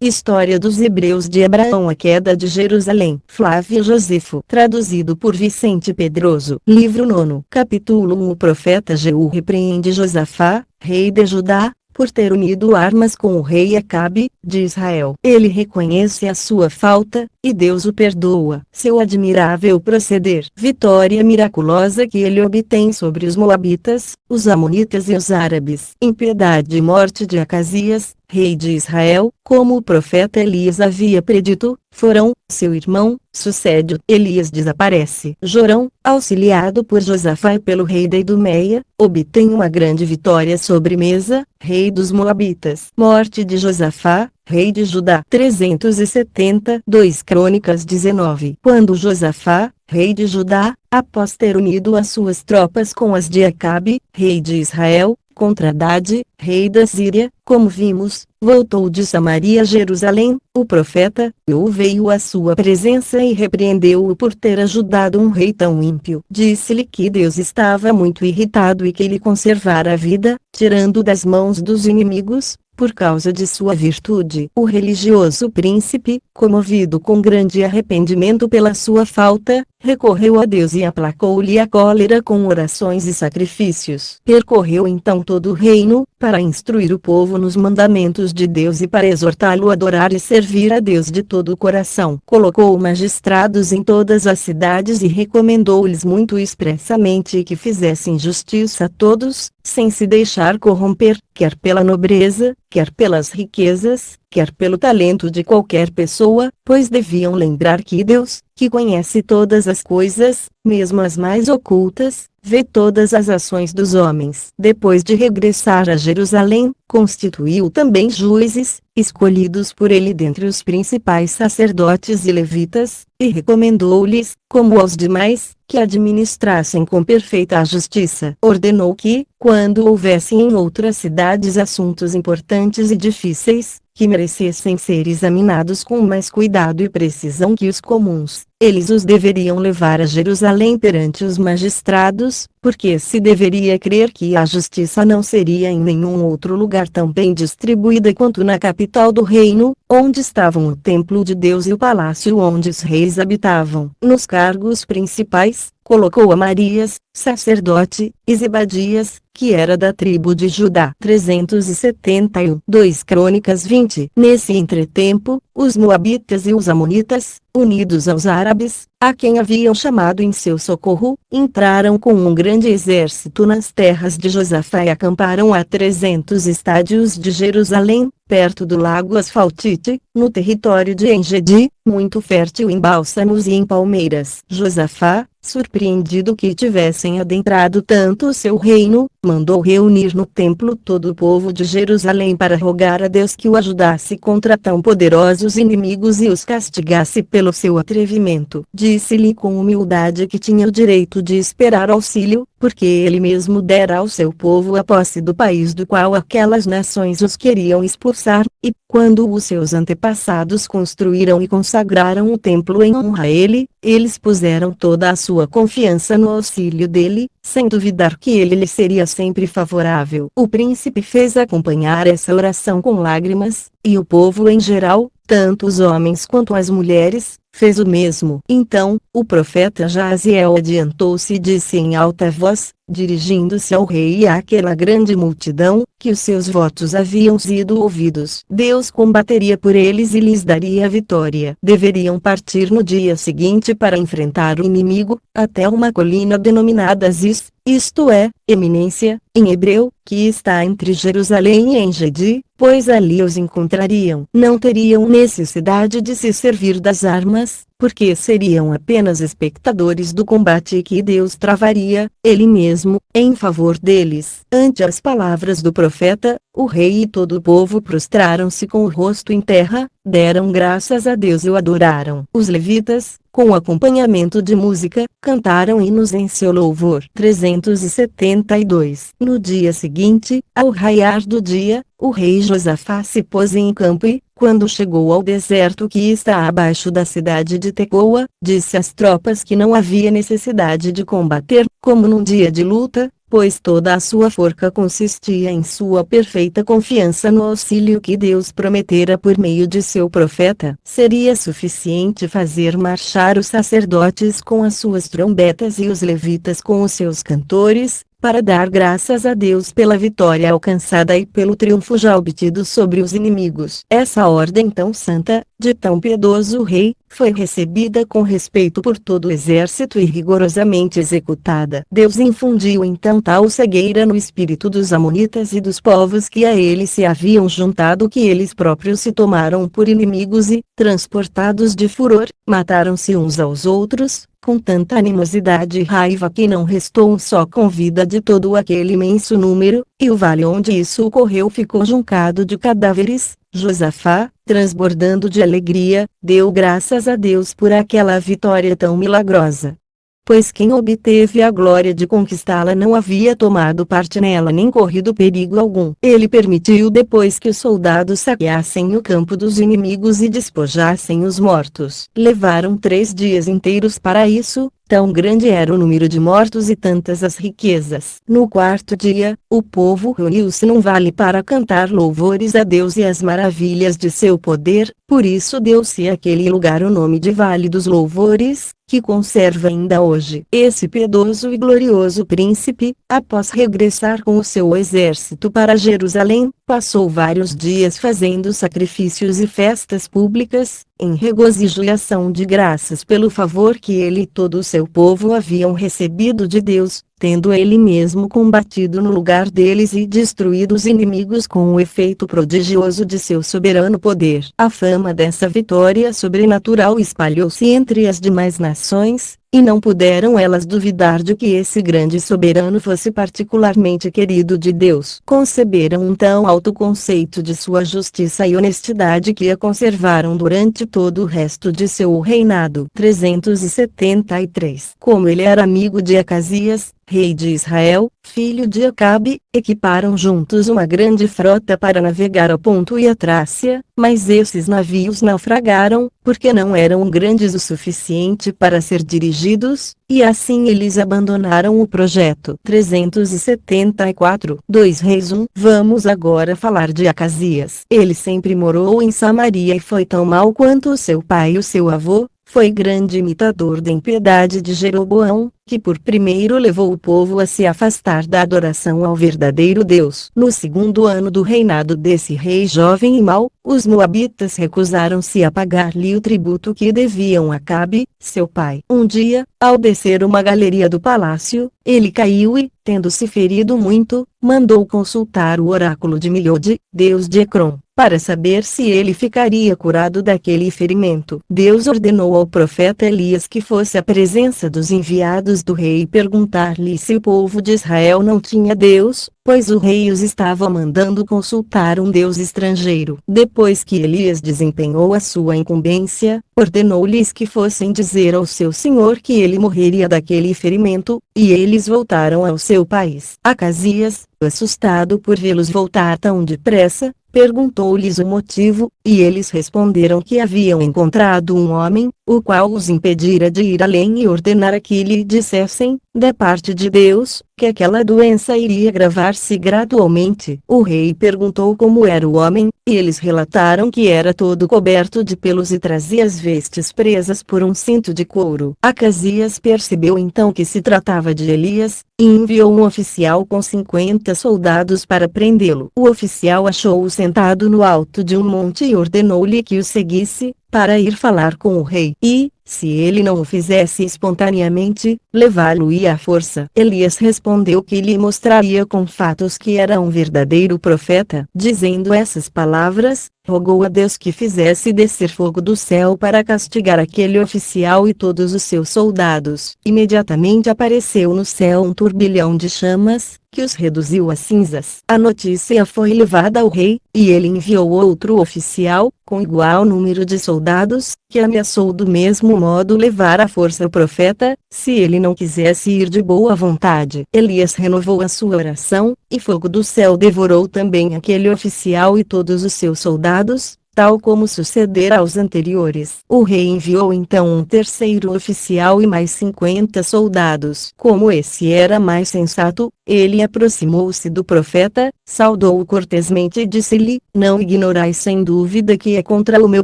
História dos Hebreus de Abraão. A queda de Jerusalém. Flávio Josefo. Traduzido por Vicente Pedroso. Livro 9. Capítulo 1. O profeta Jeú repreende Josafá, rei de Judá, por ter unido armas com o rei Acabe, de Israel. Ele reconhece a sua falta, e Deus o perdoa. Seu admirável proceder. Vitória miraculosa que ele obtém sobre os moabitas, os amonitas e os árabes. Impiedade e morte de Acasias, rei de Israel, como o profeta Elias havia predito, Forão, seu irmão, sucede. Elias desaparece. Jorão, auxiliado por Josafá e pelo rei da Idumeia, obtém uma grande vitória sobre Mesa, rei dos moabitas. Morte de Josafá, rei de Judá. 372 Crônicas 19. Quando Josafá, rei de Judá, após ter unido as suas tropas com as de Acabe, rei de Israel, contra Hadade, rei da Síria, como vimos, voltou de Samaria a Jerusalém, o profeta Jeú veio à sua presença e repreendeu-o por ter ajudado um rei tão ímpio. Disse-lhe que Deus estava muito irritado e que lhe conservara a vida, tirando das mãos dos inimigos, por causa de sua virtude. O religioso príncipe, comovido com grande arrependimento pela sua falta, recorreu a Deus e aplacou-lhe a cólera com orações e sacrifícios. Percorreu então todo o reino, para instruir o povo nos mandamentos de Deus e para exortá-lo a adorar e servir a Deus de todo o coração. Colocou magistrados em todas as cidades e recomendou-lhes muito expressamente que fizessem justiça a todos, sem se deixar corromper, quer pela nobreza, quer pelas riquezas, quer pelo talento de qualquer pessoa, pois deviam lembrar que Deus, que conhece todas as coisas, mesmo as mais ocultas, vê todas as ações dos homens. Depois de regressar a Jerusalém, constituiu também juízes, escolhidos por ele dentre os principais sacerdotes e levitas, e recomendou-lhes, como aos demais, que administrassem com perfeita justiça. Ordenou que, quando houvessem em outras cidades assuntos importantes e difíceis, que merecessem ser examinados com mais cuidado e precisão que os comuns, eles os deveriam levar a Jerusalém perante os magistrados, porque se deveria crer que a justiça não seria em nenhum outro lugar tão bem distribuída quanto na capital do reino, onde estavam o templo de Deus e o palácio onde os reis habitavam. Nos cargos principais, colocou Amarias, sacerdote, e Zebadias, que era da tribo de Judá. 372 Crônicas 20. Nesse entretempo, os moabitas e os amonitas, unidos aos árabes, a quem haviam chamado em seu socorro, entraram com um grande exército nas terras de Josafá e acamparam a 300 estádios de Jerusalém, perto do lago Asfaltite, no território de Engedi, muito fértil em bálsamos e em palmeiras. Josafá, surpreendido que tivessem adentrado tanto o seu reino, mandou reunir no templo todo o povo de Jerusalém para rogar a Deus que o ajudasse contra tão poderosos inimigos e os castigasse pelo seu atrevimento. Disse-lhe com humildade que tinha o direito de esperar auxílio, porque ele mesmo dera ao seu povo a posse do país do qual aquelas nações os queriam expulsar, e, quando os seus antepassados construíram e consagraram o templo em honra a ele, eles puseram toda a sua confiança no auxílio dele, sem duvidar que ele lhe seria sempre favorável. O príncipe fez acompanhar essa oração com lágrimas, e o povo em geral, tanto os homens quanto as mulheres, fez o mesmo. Então, o profeta Jaziel adiantou-se e disse em alta voz, dirigindo-se ao rei e àquela grande multidão, que os seus votos haviam sido ouvidos. Deus combateria por eles e lhes daria a vitória. Deveriam partir no dia seguinte para enfrentar o inimigo, até uma colina denominada Ziz, isto é, eminência, em hebreu, que está entre Jerusalém e Engedi, pois ali os encontrariam. Não teriam necessidade de se servir das armas, porque seriam apenas espectadores do combate que Deus travaria, ele mesmo, em favor deles. Ante as palavras do profeta, o rei e todo o povo prostraram-se com o rosto em terra, deram graças a Deus e o adoraram. Os levitas, com acompanhamento de música, cantaram hinos em seu louvor. 372. No dia seguinte, ao raiar do dia, o rei Josafá se pôs em campo e, quando chegou ao deserto que está abaixo da cidade de Tecoa, disse às tropas que não havia necessidade de combater, como num dia de luta, pois toda a sua força consistia em sua perfeita confiança no auxílio que Deus prometera por meio de seu profeta. Seria suficiente fazer marchar os sacerdotes com as suas trombetas e os levitas com os seus cantores, para dar graças a Deus pela vitória alcançada e pelo triunfo já obtido sobre os inimigos. Essa ordem tão santa, de tão piedoso rei, foi recebida com respeito por todo o exército e rigorosamente executada. Deus infundiu então tal cegueira no espírito dos amonitas e dos povos que a ele se haviam juntado que eles próprios se tomaram por inimigos e, transportados de furor, mataram-se uns aos outros, com tanta animosidade e raiva que não restou um só com vida de todo aquele imenso número, e o vale onde isso ocorreu ficou juncado de cadáveres. Josafá, transbordando de alegria, deu graças a Deus por aquela vitória tão milagrosa. Pois quem obteve a glória de conquistá-la não havia tomado parte nela nem corrido perigo algum. Ele permitiu depois que os soldados saqueassem o campo dos inimigos e despojassem os mortos. Levaram 3 dias inteiros para isso, tão grande era o número de mortos e tantas as riquezas. No 4º dia, o povo reuniu-se num vale para cantar louvores a Deus e as maravilhas de seu poder, por isso deu-se àquele lugar o nome de Vale dos Louvores, que conserva ainda hoje. Esse piedoso e glorioso príncipe, após regressar com o seu exército para Jerusalém, passou vários dias fazendo sacrifícios e festas públicas, em regozijo e ação de graças pelo favor que ele e todo o seu povo haviam recebido de Deus, tendo ele mesmo combatido no lugar deles e destruído os inimigos com o efeito prodigioso de seu soberano poder. A fama dessa vitória sobrenatural espalhou-se entre as demais nações, e não puderam elas duvidar de que esse grande soberano fosse particularmente querido de Deus. Conceberam um tão alto conceito de sua justiça e honestidade que a conservaram durante todo o resto de seu reinado. 373. Como ele era amigo de Acasias, rei de Israel, filho de Acabe, equiparam juntos uma grande frota para navegar ao Ponto e a Trácia, mas esses navios naufragaram, porque não eram grandes o suficiente para ser dirigidos, e assim eles abandonaram o projeto. 374. 2 Reis 1. Vamos agora falar de Acasias. Ele sempre morou em Samaria e foi tão mau quanto o seu pai e o seu avô. Foi grande imitador da impiedade de Jeroboão, que por primeiro levou o povo a se afastar da adoração ao verdadeiro Deus. No 2º ano do reinado desse rei jovem e mau, os moabitas recusaram-se a pagar-lhe o tributo que deviam a Acabe, seu pai. Um dia, ao descer uma galeria do palácio, ele caiu e, tendo-se ferido muito, mandou consultar o oráculo de Milhode, deus de Ecrom, para saber se ele ficaria curado daquele ferimento. Deus ordenou ao profeta Elias que fosse à presença dos enviados do rei perguntar-lhe se o povo de Israel não tinha Deus, pois o rei os estava mandando consultar um deus estrangeiro. Depois que Elias desempenhou a sua incumbência, ordenou-lhes que fossem dizer ao seu senhor que ele morreria daquele ferimento, e eles voltaram ao seu país. Acasias, assustado por vê-los voltar tão depressa, perguntou-lhes o motivo, e eles responderam que haviam encontrado um homem, o qual os impedira de ir além e ordenara que lhe dissessem, da parte de Deus, que aquela doença iria agravar-se gradualmente. O rei perguntou como era o homem, e eles relataram que era todo coberto de pelos e trazia as vestes presas por um cinto de couro. Acasias percebeu então que se tratava de Elias, e enviou um oficial com 50 soldados para prendê-lo. O oficial achou-o sentado no alto de um monte e ordenou-lhe que o seguisse, para ir falar com o rei, e, se ele não o fizesse espontaneamente, levá-lo-ia à força. Elias respondeu que lhe mostraria com fatos que era um verdadeiro profeta. Dizendo essas palavras, rogou a Deus que fizesse descer fogo do céu para castigar aquele oficial e todos os seus soldados. Imediatamente apareceu no céu um turbilhão de chamas, que os reduziu a cinzas. A notícia foi levada ao rei, e ele enviou outro oficial, com igual número de soldados, que ameaçou do mesmo modo levar à força o profeta, se ele não quisesse ir de boa vontade. Elias renovou a sua oração, e fogo do céu devorou também aquele oficial e todos os seus soldados, tal como sucedera aos anteriores. O rei enviou então um terceiro oficial e mais 50 soldados. Como esse era mais sensato, ele aproximou-se do profeta, saudou-o cortesmente e disse-lhe: não ignorais sem dúvida que é contra o meu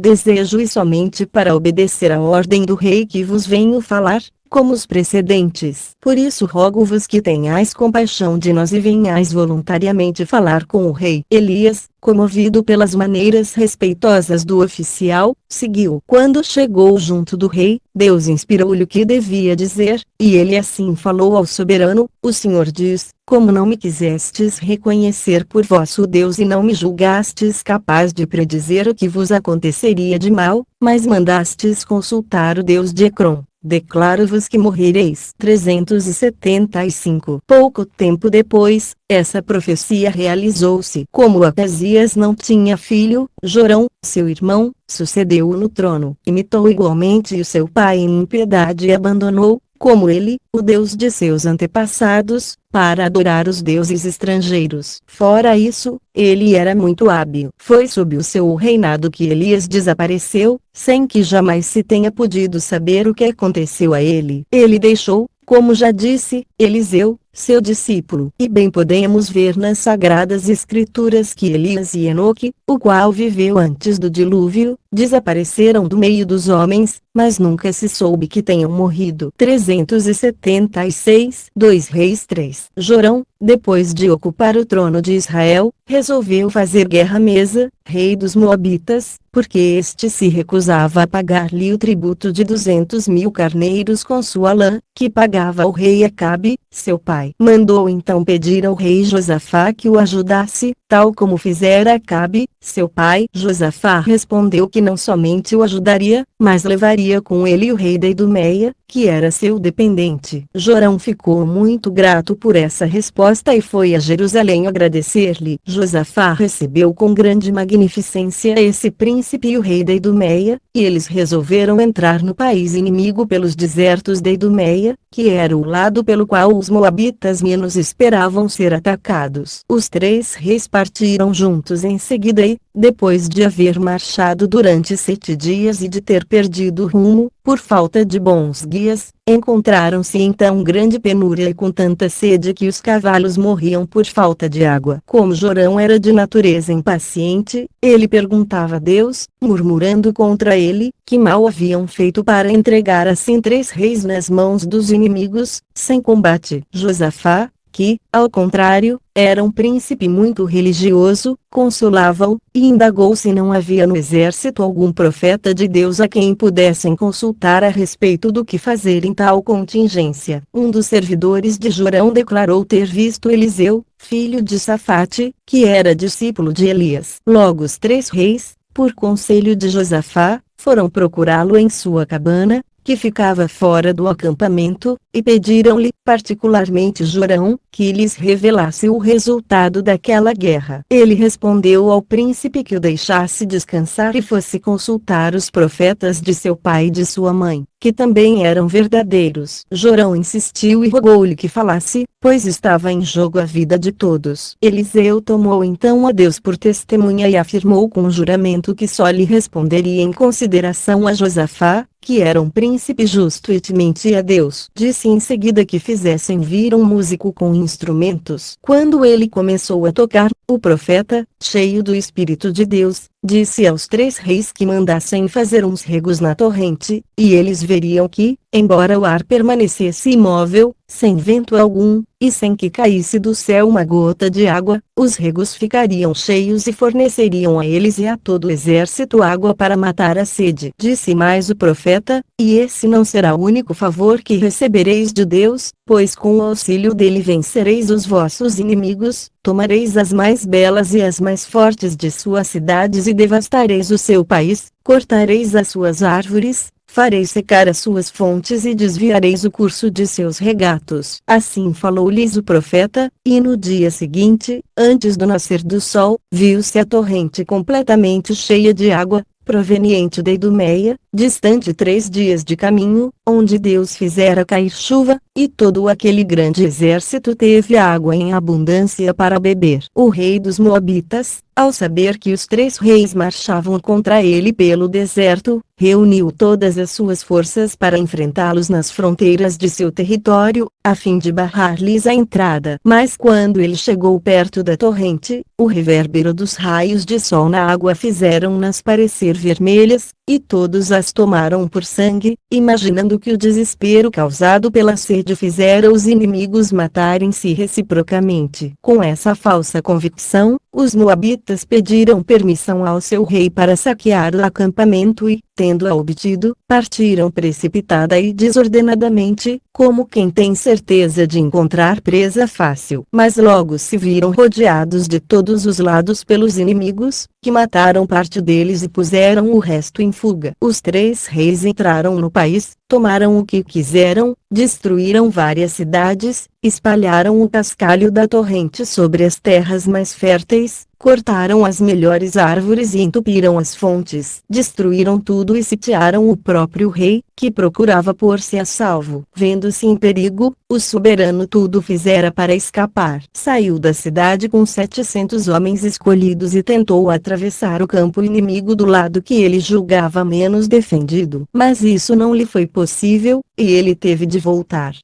desejo e somente para obedecer à ordem do rei que vos venho falar, como os precedentes. Por isso rogo-vos que tenhais compaixão de nós e venhais voluntariamente falar com o rei. Elias, comovido pelas maneiras respeitosas do oficial, seguiu. Quando chegou junto do rei, Deus inspirou-lhe o que devia dizer, e ele assim falou ao soberano: o Senhor diz, como não me quisestes reconhecer por vosso Deus e não me julgastes capaz de predizer o que vos aconteceria de mal, mas mandastes consultar o Deus de Ecrom, declaro-vos que morrereis. 375. Pouco tempo depois, essa profecia realizou-se. Como Acasias não tinha filho, Jorão, seu irmão, sucedeu-o no trono. Imitou igualmente o seu pai em impiedade e abandonou, como ele, o Deus de seus antepassados, para adorar os deuses estrangeiros. Fora isso, ele era muito hábil. Foi sob o seu reinado que Elias desapareceu, sem que jamais se tenha podido saber o que aconteceu a ele. Ele deixou, como já disse, Eliseu, seu discípulo. E bem podemos ver nas Sagradas Escrituras que Elias e Enoque, o qual viveu antes do dilúvio, desapareceram do meio dos homens, mas nunca se soube que tenham morrido. 376. 2 Reis 3. Jorão, depois de ocupar o trono de Israel, resolveu fazer guerra a Mesa, rei dos Moabitas, porque este se recusava a pagar-lhe o tributo de 200.000 carneiros com sua lã, que pagava ao rei Acabe, seu pai. Mandou então pedir ao rei Josafá que o ajudasse, tal como fizera Acabe, seu pai. Josafá respondeu que não somente o ajudaria, mas levaria com ele o rei da Idumeia, que era seu dependente. Jorão ficou muito grato por essa resposta e foi a Jerusalém agradecer-lhe. Josafá recebeu com grande magnificência esse príncipe e o rei da Idumeia, e eles resolveram entrar no país inimigo pelos desertos da Idumeia, que era o lado pelo qual os moabitas menos esperavam ser atacados. Os três reis partiram juntos em seguida e, depois de haver marchado durante 7 dias e de ter perdido o rumo, por falta de bons guias, encontraram-se então grande penúria e com tanta sede que os cavalos morriam por falta de água. Como Jorão era de natureza impaciente, ele perguntava a Deus, murmurando contra ele, que mal haviam feito para entregar assim 3 reis nas mãos dos inimigos, sem combate. Josafá, que, ao contrário, era um príncipe muito religioso, consolava-o, e indagou se não havia no exército algum profeta de Deus a quem pudessem consultar a respeito do que fazer em tal contingência. Um dos servidores de Jorão declarou ter visto Eliseu, filho de Safate, que era discípulo de Elias. Logo os 3 reis, por conselho de Josafá, foram procurá-lo em sua cabana, que ficava fora do acampamento, e pediram-lhe, particularmente Jorão, que lhes revelasse o resultado daquela guerra. Ele respondeu ao príncipe que o deixasse descansar e fosse consultar os profetas de seu pai e de sua mãe, que também eram verdadeiros. Jorão insistiu e rogou-lhe que falasse, pois estava em jogo a vida de todos. Eliseu tomou então a Deus por testemunha e afirmou com juramento que só lhe responderia em consideração a Josafá, que era um príncipe justo e temente a Deus. Disse em seguida que fizessem vir um músico com instrumentos. Quando ele começou a tocar, o profeta, cheio do Espírito de Deus, disse aos 3 reis que mandassem fazer uns regos na torrente, e eles veriam que, embora o ar permanecesse imóvel, sem vento algum, e sem que caísse do céu uma gota de água, os regos ficariam cheios e forneceriam a eles e a todo o exército água para matar a sede. Disse mais o profeta, e esse não será o único favor que recebereis de Deus, pois com o auxílio dele vencereis os vossos inimigos, tomareis as mais belas e as mais fortes de suas cidades e devastareis o seu país, cortareis as suas árvores, fareis secar as suas fontes e desviareis o curso de seus regatos. Assim falou-lhes o profeta, e no dia seguinte, antes do nascer do sol, viu-se a torrente completamente cheia de água, proveniente da Idumeia, distante 3 dias de caminho, onde Deus fizera cair chuva, e todo aquele grande exército teve água em abundância para beber. O rei dos Moabitas, ao saber que os 3 reis marchavam contra ele pelo deserto, reuniu todas as suas forças para enfrentá-los nas fronteiras de seu território, a fim de barrar-lhes a entrada. Mas quando ele chegou perto da torrente, o revérbero dos raios de sol na água fizeram-nas parecer vermelhas, e todos as tomaram por sangue, imaginando que o desespero causado pela sede fizera os inimigos matarem-se reciprocamente. Com essa falsa convicção, os moabitas pediram permissão ao seu rei para saquear o acampamento e, tendo-a obtido, partiram precipitada e desordenadamente, como quem tem certeza de encontrar presa fácil. Mas logo se viram rodeados de todos os lados pelos inimigos, que mataram parte deles e puseram o resto em fuga. Os 3 reis entraram no país, tomaram o que quiseram, destruíram várias cidades, espalharam o cascalho da torrente sobre as terras mais férteis, cortaram as melhores árvores e entupiram as fontes. Destruíram tudo e sitiaram o próprio rei, que procurava pôr-se a salvo. Vendo-se em perigo, o soberano tudo fizera para escapar. Saiu da cidade com 700 homens escolhidos e tentou atravessar o campo inimigo do lado que ele julgava menos defendido. Mas isso não lhe foi possível, e ele teve de voltar.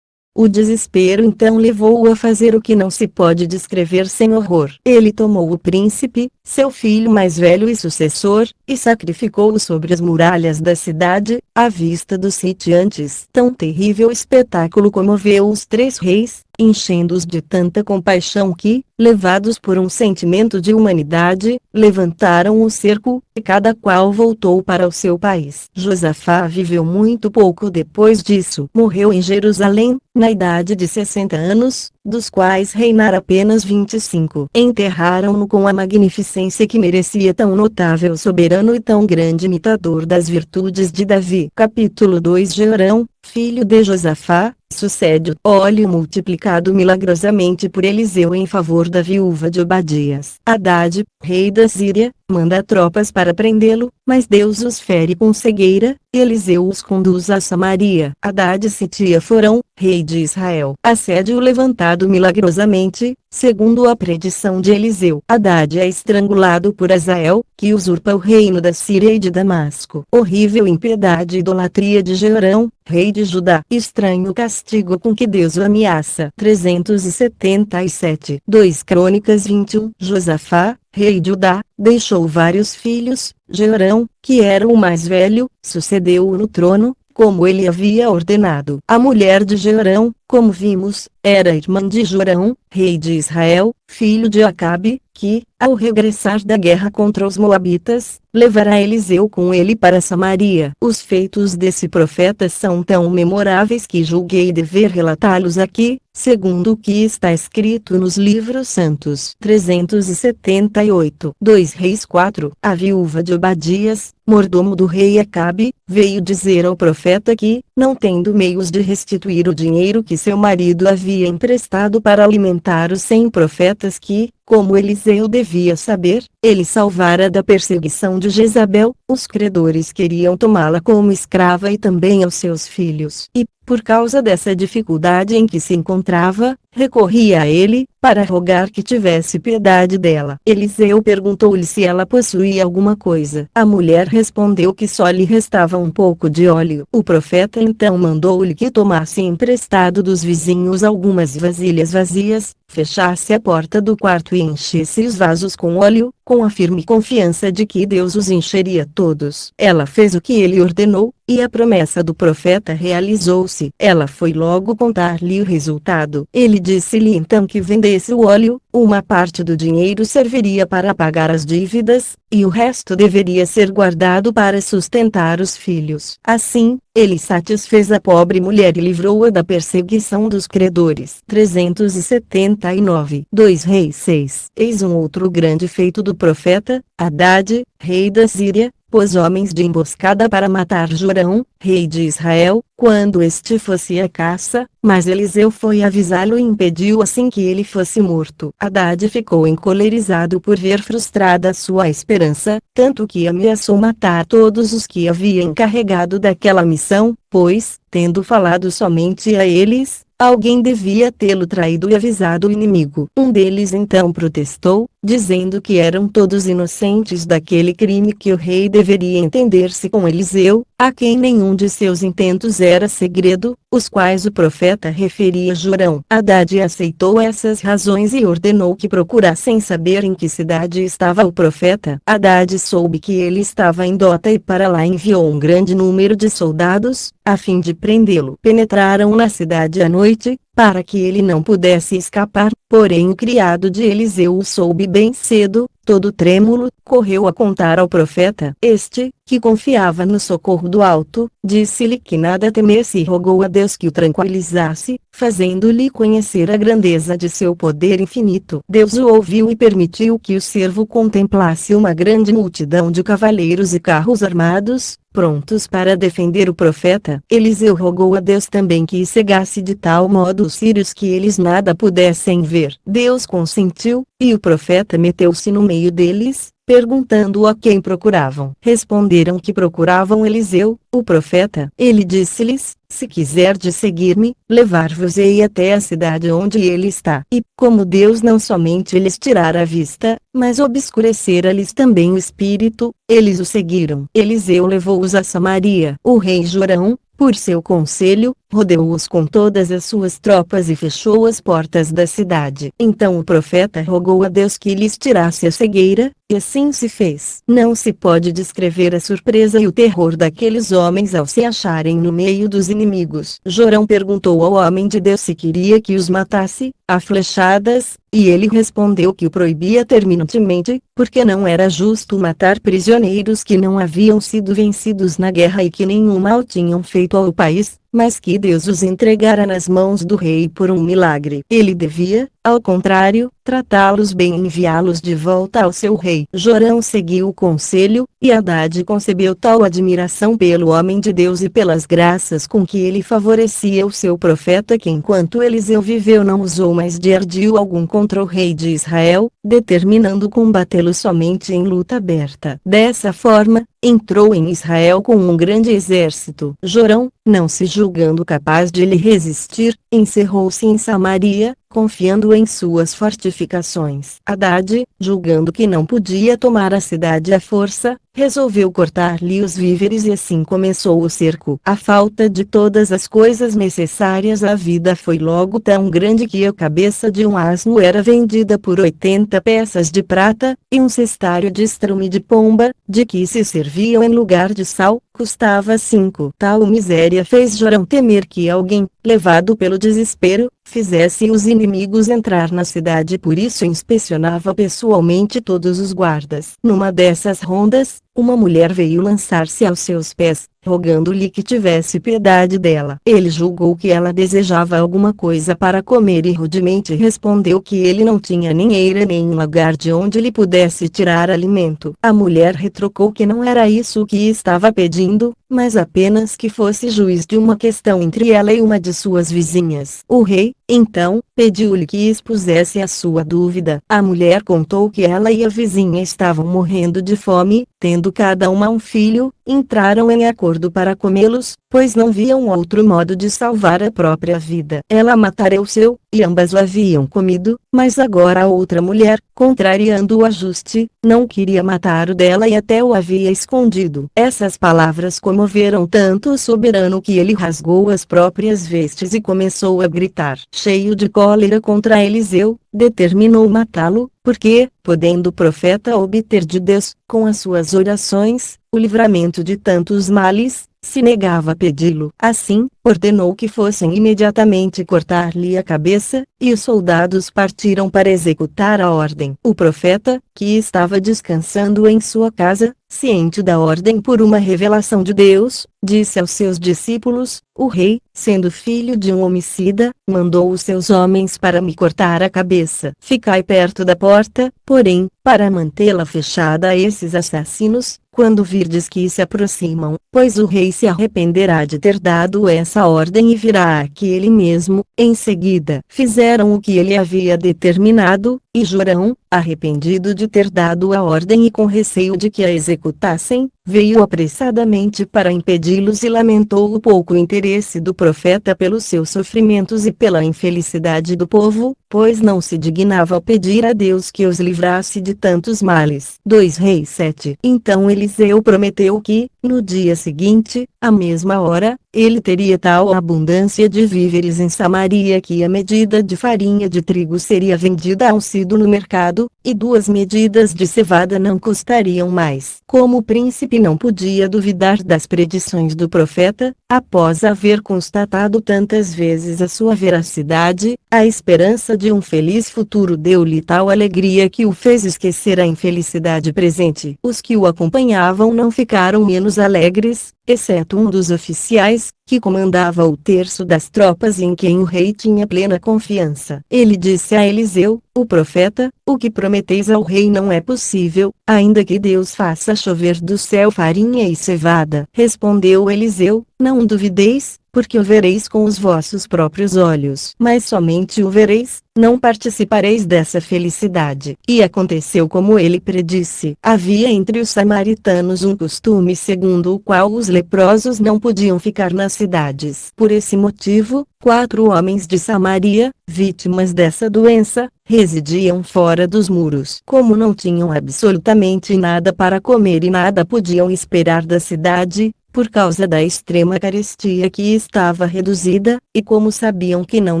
O desespero então levou-o a fazer o que não se pode descrever sem horror. Ele tomou o príncipe, seu filho mais velho e sucessor, e sacrificou-o sobre as muralhas da cidade, à vista dos sitiantes. Tão terrível espetáculo comoveu os 3 reis, enchendo-os de tanta compaixão que, levados por um sentimento de humanidade, levantaram o cerco, e cada qual voltou para o seu país. Josafá viveu muito pouco depois disso. Morreu em Jerusalém, na idade de 60 anos, dos quais reinara apenas 25. Enterraram-no com a magnificência que merecia tão notável soberano e tão grande imitador das virtudes de Davi. Capítulo 2. Jeorão, filho de Josafá, sucede o óleo multiplicado milagrosamente por Eliseu em favor da viúva de Obadias. Hadade, rei da Síria, manda tropas para prendê-lo, mas Deus os fere com cegueira, e Eliseu os conduz a Samaria. Hadade sitia Forão, rei de Israel. Assédio levantado milagrosamente, segundo a predição de Eliseu. Hadade é estrangulado por Hazael, que usurpa o reino da Síria e de Damasco. Horrível impiedade e idolatria de Jeorão, rei de Judá. Estranho castigo com que Deus o ameaça. 377. 2 Crônicas 21. Josafá, rei de Judá, deixou vários filhos. Jeorão, que era o mais velho, sucedeu-o no trono, como ele havia ordenado. A mulher de Jeorão, como vimos, era irmã de Jorão, rei de Israel, filho de Acabe, que, ao regressar da guerra contra os Moabitas, levará Eliseu com ele para Samaria. Os feitos desse profeta são tão memoráveis que julguei dever relatá-los aqui, segundo o que está escrito nos livros santos. 378. 2 Reis 4. A viúva de Obadias, mordomo do rei Acabe, veio dizer ao profeta que, não tendo meios de restituir o dinheiro que seu marido havia emprestado para alimentar os 100 profetas que, como Eliseu devia saber, ele salvara da perseguição de Jezabel, os credores queriam tomá-la como escrava e também aos seus filhos. E, por causa dessa dificuldade em que se encontrava, recorria a ele, para rogar que tivesse piedade dela. Eliseu perguntou-lhe se ela possuía alguma coisa. A mulher respondeu que só lhe restava um pouco de óleo. O profeta então mandou-lhe que tomasse emprestado dos vizinhos algumas vasilhas vazias, fechasse a porta do quarto e enchesse os vasos com óleo, com a firme confiança de que Deus os encheria todos. Ela fez o que ele ordenou, e a promessa do profeta realizou-se. Ela foi logo contar-lhe o resultado. Ele disse-lhe então que vendesse o óleo, uma parte do dinheiro serviria para pagar as dívidas, e o resto deveria ser guardado para sustentar os filhos. Assim, ele satisfez a pobre mulher e livrou-a da perseguição dos credores. 379. 2 Reis 6. Eis um outro grande feito do profeta, Hadade, rei da Síria, pôs homens de emboscada para matar Jorão, rei de Israel, quando este fosse à caça, mas Eliseu foi avisá-lo e impediu assim que ele fosse morto. Hadade ficou encolerizado por ver frustrada sua esperança, tanto que ameaçou matar todos os que havia encarregado daquela missão, pois, tendo falado somente a eles, alguém devia tê-lo traído e avisado o inimigo. Um deles então protestou, dizendo que eram todos inocentes daquele crime, que o rei deveria entender-se com Eliseu, a quem nenhum de seus intentos era segredo, os quais o profeta referia a Jorão. Hadade aceitou essas razões e ordenou que procurassem saber em que cidade estava o profeta. Hadade soube que ele estava em Dota e para lá enviou um grande número de soldados, a fim de prendê-lo. Penetraram na cidade à noite, para que ele não pudesse escapar, porém o criado de Eliseu o soube bem cedo, todo trêmulo, correu a contar ao profeta. Este, que confiava no socorro do alto, disse-lhe que nada temesse e rogou a Deus que o tranquilizasse, fazendo-lhe conhecer a grandeza de seu poder infinito. Deus o ouviu e permitiu que o servo contemplasse uma grande multidão de cavaleiros e carros armados, prontos para defender o profeta. Eliseu rogou a Deus também que cegasse de tal modo os sírios que eles nada pudessem ver. Deus consentiu, e o profeta meteu-se no meio deles, perguntando a quem procuravam. Responderam que procuravam Eliseu, o profeta. Ele disse-lhes: se quiserdes seguir-me, levar-vos-ei até a cidade onde ele está. E, como Deus não somente lhes tirara a vista, mas obscurecera-lhes também o espírito, eles o seguiram. Eliseu levou-os a Samaria. O rei Jorão, por seu conselho, rodeou-os com todas as suas tropas e fechou as portas da cidade. Então o profeta rogou a Deus que lhes tirasse a cegueira, e assim se fez. Não se pode descrever a surpresa e o terror daqueles homens ao se acharem no meio dos inimigos. Jorão perguntou ao homem de Deus se queria que os matasse, a flechadas, e ele respondeu que o proibia terminantemente, porque não era justo matar prisioneiros que não haviam sido vencidos na guerra e que nenhum mal tinham feito ao país, mas que Deus os entregara nas mãos do rei por um milagre. Ele devia, ao contrário, tratá-los bem e enviá-los de volta ao seu rei. Jorão seguiu o conselho, e Hadade concebeu tal admiração pelo homem de Deus e pelas graças com que ele favorecia o seu profeta que enquanto Eliseu viveu não usou mais de ardil algum contra o rei de Israel, determinando combatê-lo somente em luta aberta. Dessa forma, entrou em Israel com um grande exército. Jorão, não se julgando capaz de lhe resistir, encerrou-se em Samaria, confiando em suas fortificações. Hadade, julgando que não podia tomar a cidade à força, resolveu cortar-lhe os víveres e assim começou o cerco. A falta de todas as coisas necessárias à vida foi logo tão grande que a cabeça de um asno era vendida por 80 peças de prata, e um cestário de estrume de pomba, de que se serviam em lugar de sal, custava 5. Tal miséria fez Jorão temer que alguém, levado pelo desespero, fizesse os inimigos entrar na cidade, por isso inspecionava pessoalmente todos os guardas. Numa dessas rondas, uma mulher veio lançar-se aos seus pés, rogando-lhe que tivesse piedade dela. Ele julgou que ela desejava alguma coisa para comer e rudemente respondeu que ele não tinha nem eira nem um lagar de onde lhe pudesse tirar alimento. A mulher retrucou que não era isso o que estava pedindo, mas apenas que fosse juiz de uma questão entre ela e uma de suas vizinhas. O rei, então, pediu-lhe que expusesse a sua dúvida. A mulher contou que ela e a vizinha estavam morrendo de fome, tendo cada uma um filho, entraram em acordo para comê-los, pois não viam outro modo de salvar a própria vida. Ela matara o seu, e ambas o haviam comido, mas agora a outra mulher, contrariando o ajuste, não queria matar o dela e até o havia escondido. Essas palavras comoveram tanto o soberano que ele rasgou as próprias vestes e começou a gritar. Cheio de cólera contra Eliseu, determinou matá-lo, porque, podendo o profeta obter de Deus, com as suas orações, o livramento de tantos males, se negava a pedi-lo. Assim, ordenou que fossem imediatamente cortar-lhe a cabeça, e os soldados partiram para executar a ordem. O profeta, que estava descansando em sua casa, ciente da ordem por uma revelação de Deus, disse aos seus discípulos: o rei, sendo filho de um homicida, mandou os seus homens para me cortar a cabeça. Ficai perto da porta, porém, para mantê-la fechada a esses assassinos, quando virdes que se aproximam, pois o rei se arrependerá de ter dado essa ordem e virá aqui ele mesmo. Em seguida, fizeram o que ele havia determinado, e Jorão, arrependido de ter dado a ordem e com receio de que a executassem, veio apressadamente para impedi-los e lamentou o pouco interesse do profeta pelos seus sofrimentos e pela infelicidade do povo, pois não se dignava pedir a Deus que os livrasse de tantos males. 2 Reis 7. Então Eliseu prometeu que, no dia seguinte, à mesma hora, ele teria tal abundância de víveres em Samaria que a medida de farinha de trigo seria vendida a 1 sido no mercado, e 2 medidas de cevada não custariam mais. Como o príncipe não podia duvidar das predições do profeta, após haver constatado tantas vezes a sua veracidade, a esperança de um feliz futuro deu-lhe tal alegria que o fez esquecer a infelicidade presente. Os que o acompanhavam não ficaram menos alegres, exceto um dos oficiais, que comandava o terço das tropas e em quem o rei tinha plena confiança. Ele disse a Eliseu, o profeta: o que prometeis ao rei não é possível, ainda que Deus faça chover do céu farinha e cevada. Respondeu Eliseu: não duvideis, porque o vereis com os vossos próprios olhos. Mas somente o vereis, não participareis dessa felicidade. E aconteceu como ele predisse. Havia entre os samaritanos um costume segundo o qual os leprosos não podiam ficar nas cidades. Por esse motivo, 4 homens de Samaria, vítimas dessa doença, residiam fora dos muros. Como não tinham absolutamente nada para comer e nada podiam esperar da cidade, por causa da extrema carestia que estava reduzida, e como sabiam que não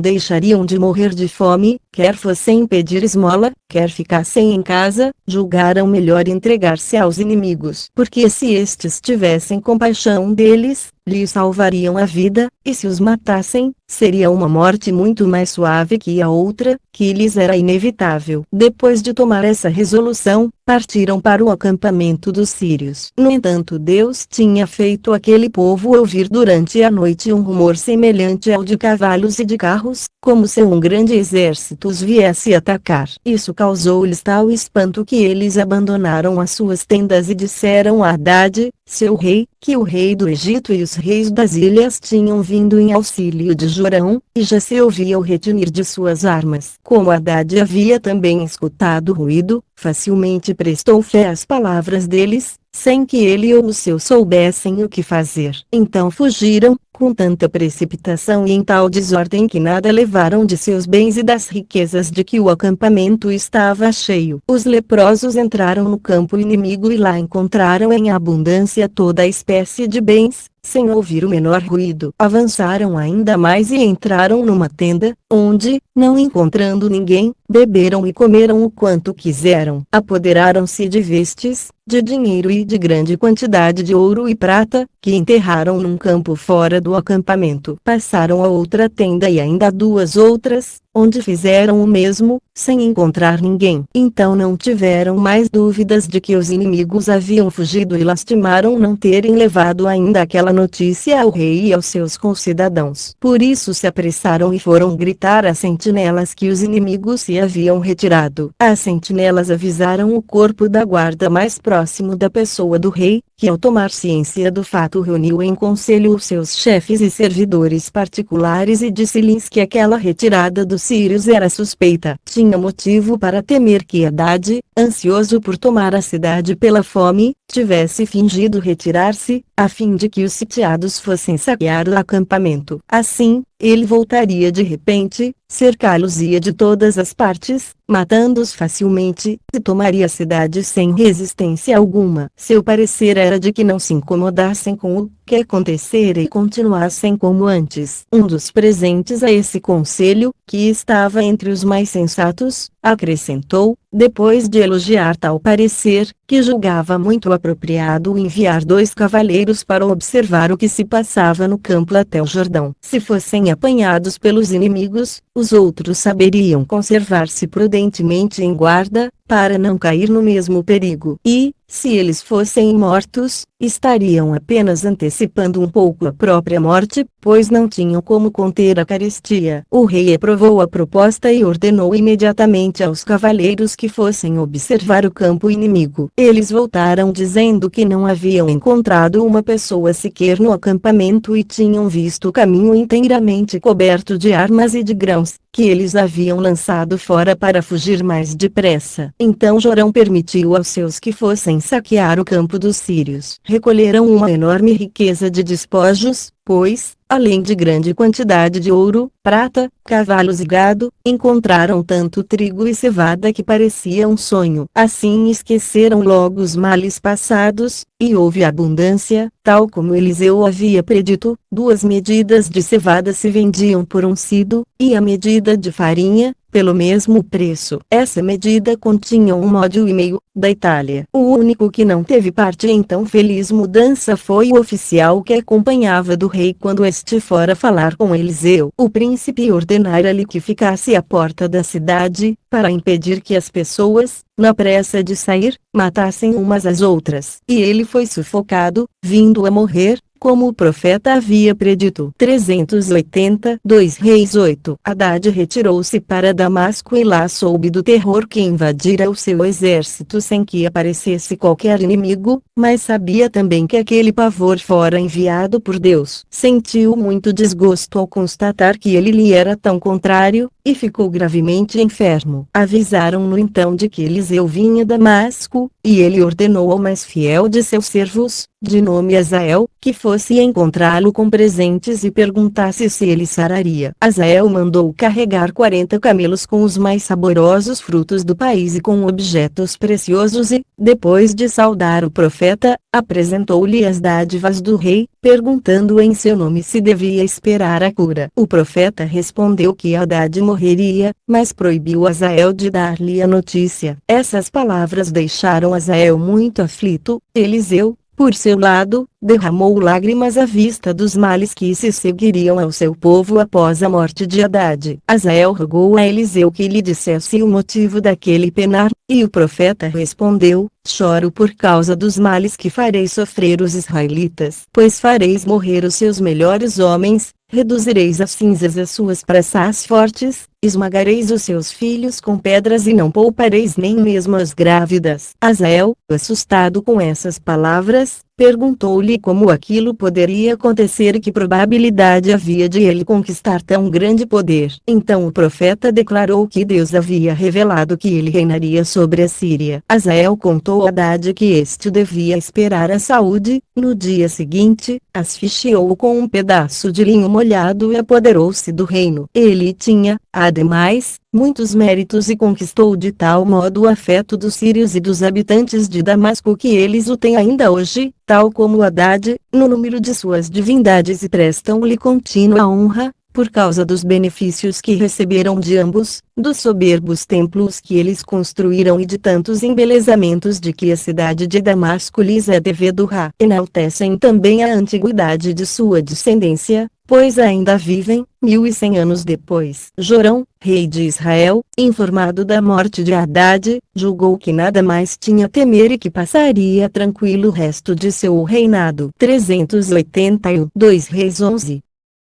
deixariam de morrer de fome, quer fossem pedir esmola, quer ficassem em casa, julgaram melhor entregar-se aos inimigos. Porque se estes tivessem compaixão deles, lhes salvariam a vida, e se os matassem, seria uma morte muito mais suave que a outra, que lhes era inevitável. Depois de tomar essa resolução, partiram para o acampamento dos sírios. No entanto, Deus tinha feito aquele povo ouvir durante a noite um rumor semelhante ao de cavalos e de carros, como se um grande exército os viesse atacar. Isso causou-lhes tal espanto que eles abandonaram as suas tendas e disseram a Hadade, seu rei, que o rei do Egito e os reis das ilhas tinham vindo em auxílio de Jorão, e já se ouvia o retinir de suas armas. Como Hadade havia também escutado o ruído, facilmente prestou fé às palavras deles, sem que ele ou os seus soubessem o que fazer. Então fugiram, com tanta precipitação e em tal desordem que nada levaram de seus bens e das riquezas de que o acampamento estava cheio. Os leprosos entraram no campo inimigo e lá encontraram em abundância toda a espécie de bens, sem ouvir o menor ruído. Avançaram ainda mais e entraram numa tenda, onde, não encontrando ninguém, beberam e comeram o quanto quiseram. Apoderaram-se de vestes, de dinheiro e de grande quantidade de ouro e prata, que enterraram num campo fora do acampamento. Passaram a outra tenda e ainda a 2 outras, onde fizeram o mesmo, sem encontrar ninguém. Então não tiveram mais dúvidas de que os inimigos haviam fugido e lastimaram não terem levado ainda aquela notícia ao rei e aos seus concidadãos. Por isso se apressaram e foram gritar às sentinelas que os inimigos se haviam retirado. As sentinelas avisaram o corpo da guarda mais próximo da pessoa do rei, que ao tomar ciência do fato reuniu em conselho os seus chefes e servidores particulares e disse-lhes que aquela retirada dos sírios era suspeita. Tinha motivo para temer que Hadade, ansioso por tomar a cidade pela fome, tivesse fingido retirar-se, a fim de que os sitiados fossem saquear o acampamento. Assim, ele voltaria de repente, cercá-los-ia de todas as partes, matando-os facilmente, e tomaria a cidade sem resistência alguma. Seu parecer era de que não se incomodassem com o que acontecera e continuassem como antes. Um dos presentes a esse conselho, que estava entre os mais sensatos, acrescentou, depois de elogiar tal parecer, que julgava muito apropriado enviar 2 cavaleiros para observar o que se passava no campo até o Jordão. Se fossem apanhados pelos inimigos, os outros saberiam conservar-se prudentemente em guarda, para não cair no mesmo perigo. E, se eles fossem mortos, estariam apenas antecipando um pouco a própria morte, pois não tinham como conter a carestia. O rei aprovou a proposta e ordenou imediatamente aos cavaleiros que fossem observar o campo inimigo. Eles voltaram dizendo que não haviam encontrado uma pessoa sequer no acampamento e tinham visto o caminho inteiramente coberto de armas e de grãos, que eles haviam lançado fora para fugir mais depressa. Então Jorão permitiu aos seus que fossem saquear o campo dos sírios. Recolheram uma enorme riqueza de despojos, pois, além de grande quantidade de ouro, prata, cavalos e gado, encontraram tanto trigo e cevada que parecia um sonho. Assim esqueceram logo os males passados, e houve abundância, tal como Eliseu havia predito. 2 medidas de cevada se vendiam por um sido, e a medida de farinha, pelo mesmo preço. Essa medida continha 1,5 modo da Itália. O único que não teve parte em tão feliz mudança foi o oficial que acompanhava do rei quando este fora falar com Eliseu. O príncipe ordenara-lhe que ficasse à porta da cidade, para impedir que as pessoas, na pressa de sair, matassem umas às outras. E ele foi sufocado, vindo a morrer, como o profeta havia predito. 382 Reis 8. Haddad retirou-se para Damasco e lá soube do terror que invadira o seu exército sem que aparecesse qualquer inimigo, mas sabia também que aquele pavor fora enviado por Deus. Sentiu muito desgosto ao constatar que ele lhe era tão contrário, e ficou gravemente enfermo. Avisaram-no então de que Eliseu vinha a Damasco, e ele ordenou ao mais fiel de seus servos, de nome Azael, que fosse encontrá-lo com presentes e perguntasse se ele sararia. Azael mandou carregar 40 camelos com os mais saborosos frutos do país e com objetos preciosos e, depois de saudar o profeta, apresentou-lhe as dádivas do rei, perguntando em seu nome se devia esperar a cura. O profeta respondeu que Haddad morreria, mas proibiu Azael de dar-lhe a notícia. Essas palavras deixaram Azael muito aflito. Eliseu, por seu lado, derramou lágrimas à vista dos males que se seguiriam ao seu povo após a morte de Haddad. Azael rogou a Eliseu que lhe dissesse o motivo daquele penar, e o profeta respondeu: choro por causa dos males que farei sofrer os israelitas. Pois fareis morrer os seus melhores homens, reduzireis a cinzas as suas praças fortes, esmagareis os seus filhos com pedras e não poupareis nem mesmo as grávidas. Azael, assustado com essas palavras, perguntou-lhe como aquilo poderia acontecer e que probabilidade havia de ele conquistar tão grande poder. Então o profeta declarou que Deus havia revelado que ele reinaria sobre a Síria. Azael contou a Haddad que este devia esperar a saúde. No dia seguinte, asfixiou-o com um pedaço de linho molhado e apoderou-se do reino. Ele tinha, ademais, muitos méritos e conquistou de tal modo o afeto dos sírios e dos habitantes de Damasco que eles o têm ainda hoje, tal como Haddad, no número de suas divindades e prestam-lhe contínua honra, por causa dos benefícios que receberam de ambos, dos soberbos templos que eles construíram e de tantos embelezamentos de que a cidade de Damasco lhes é devedora. Enaltecem também a antiguidade de sua descendência, pois ainda vivem, 1100 anos depois. Jorão, rei de Israel, informado da morte de Haddad, julgou que nada mais tinha a temer e que passaria tranquilo o resto de seu reinado. 382 Reis 11.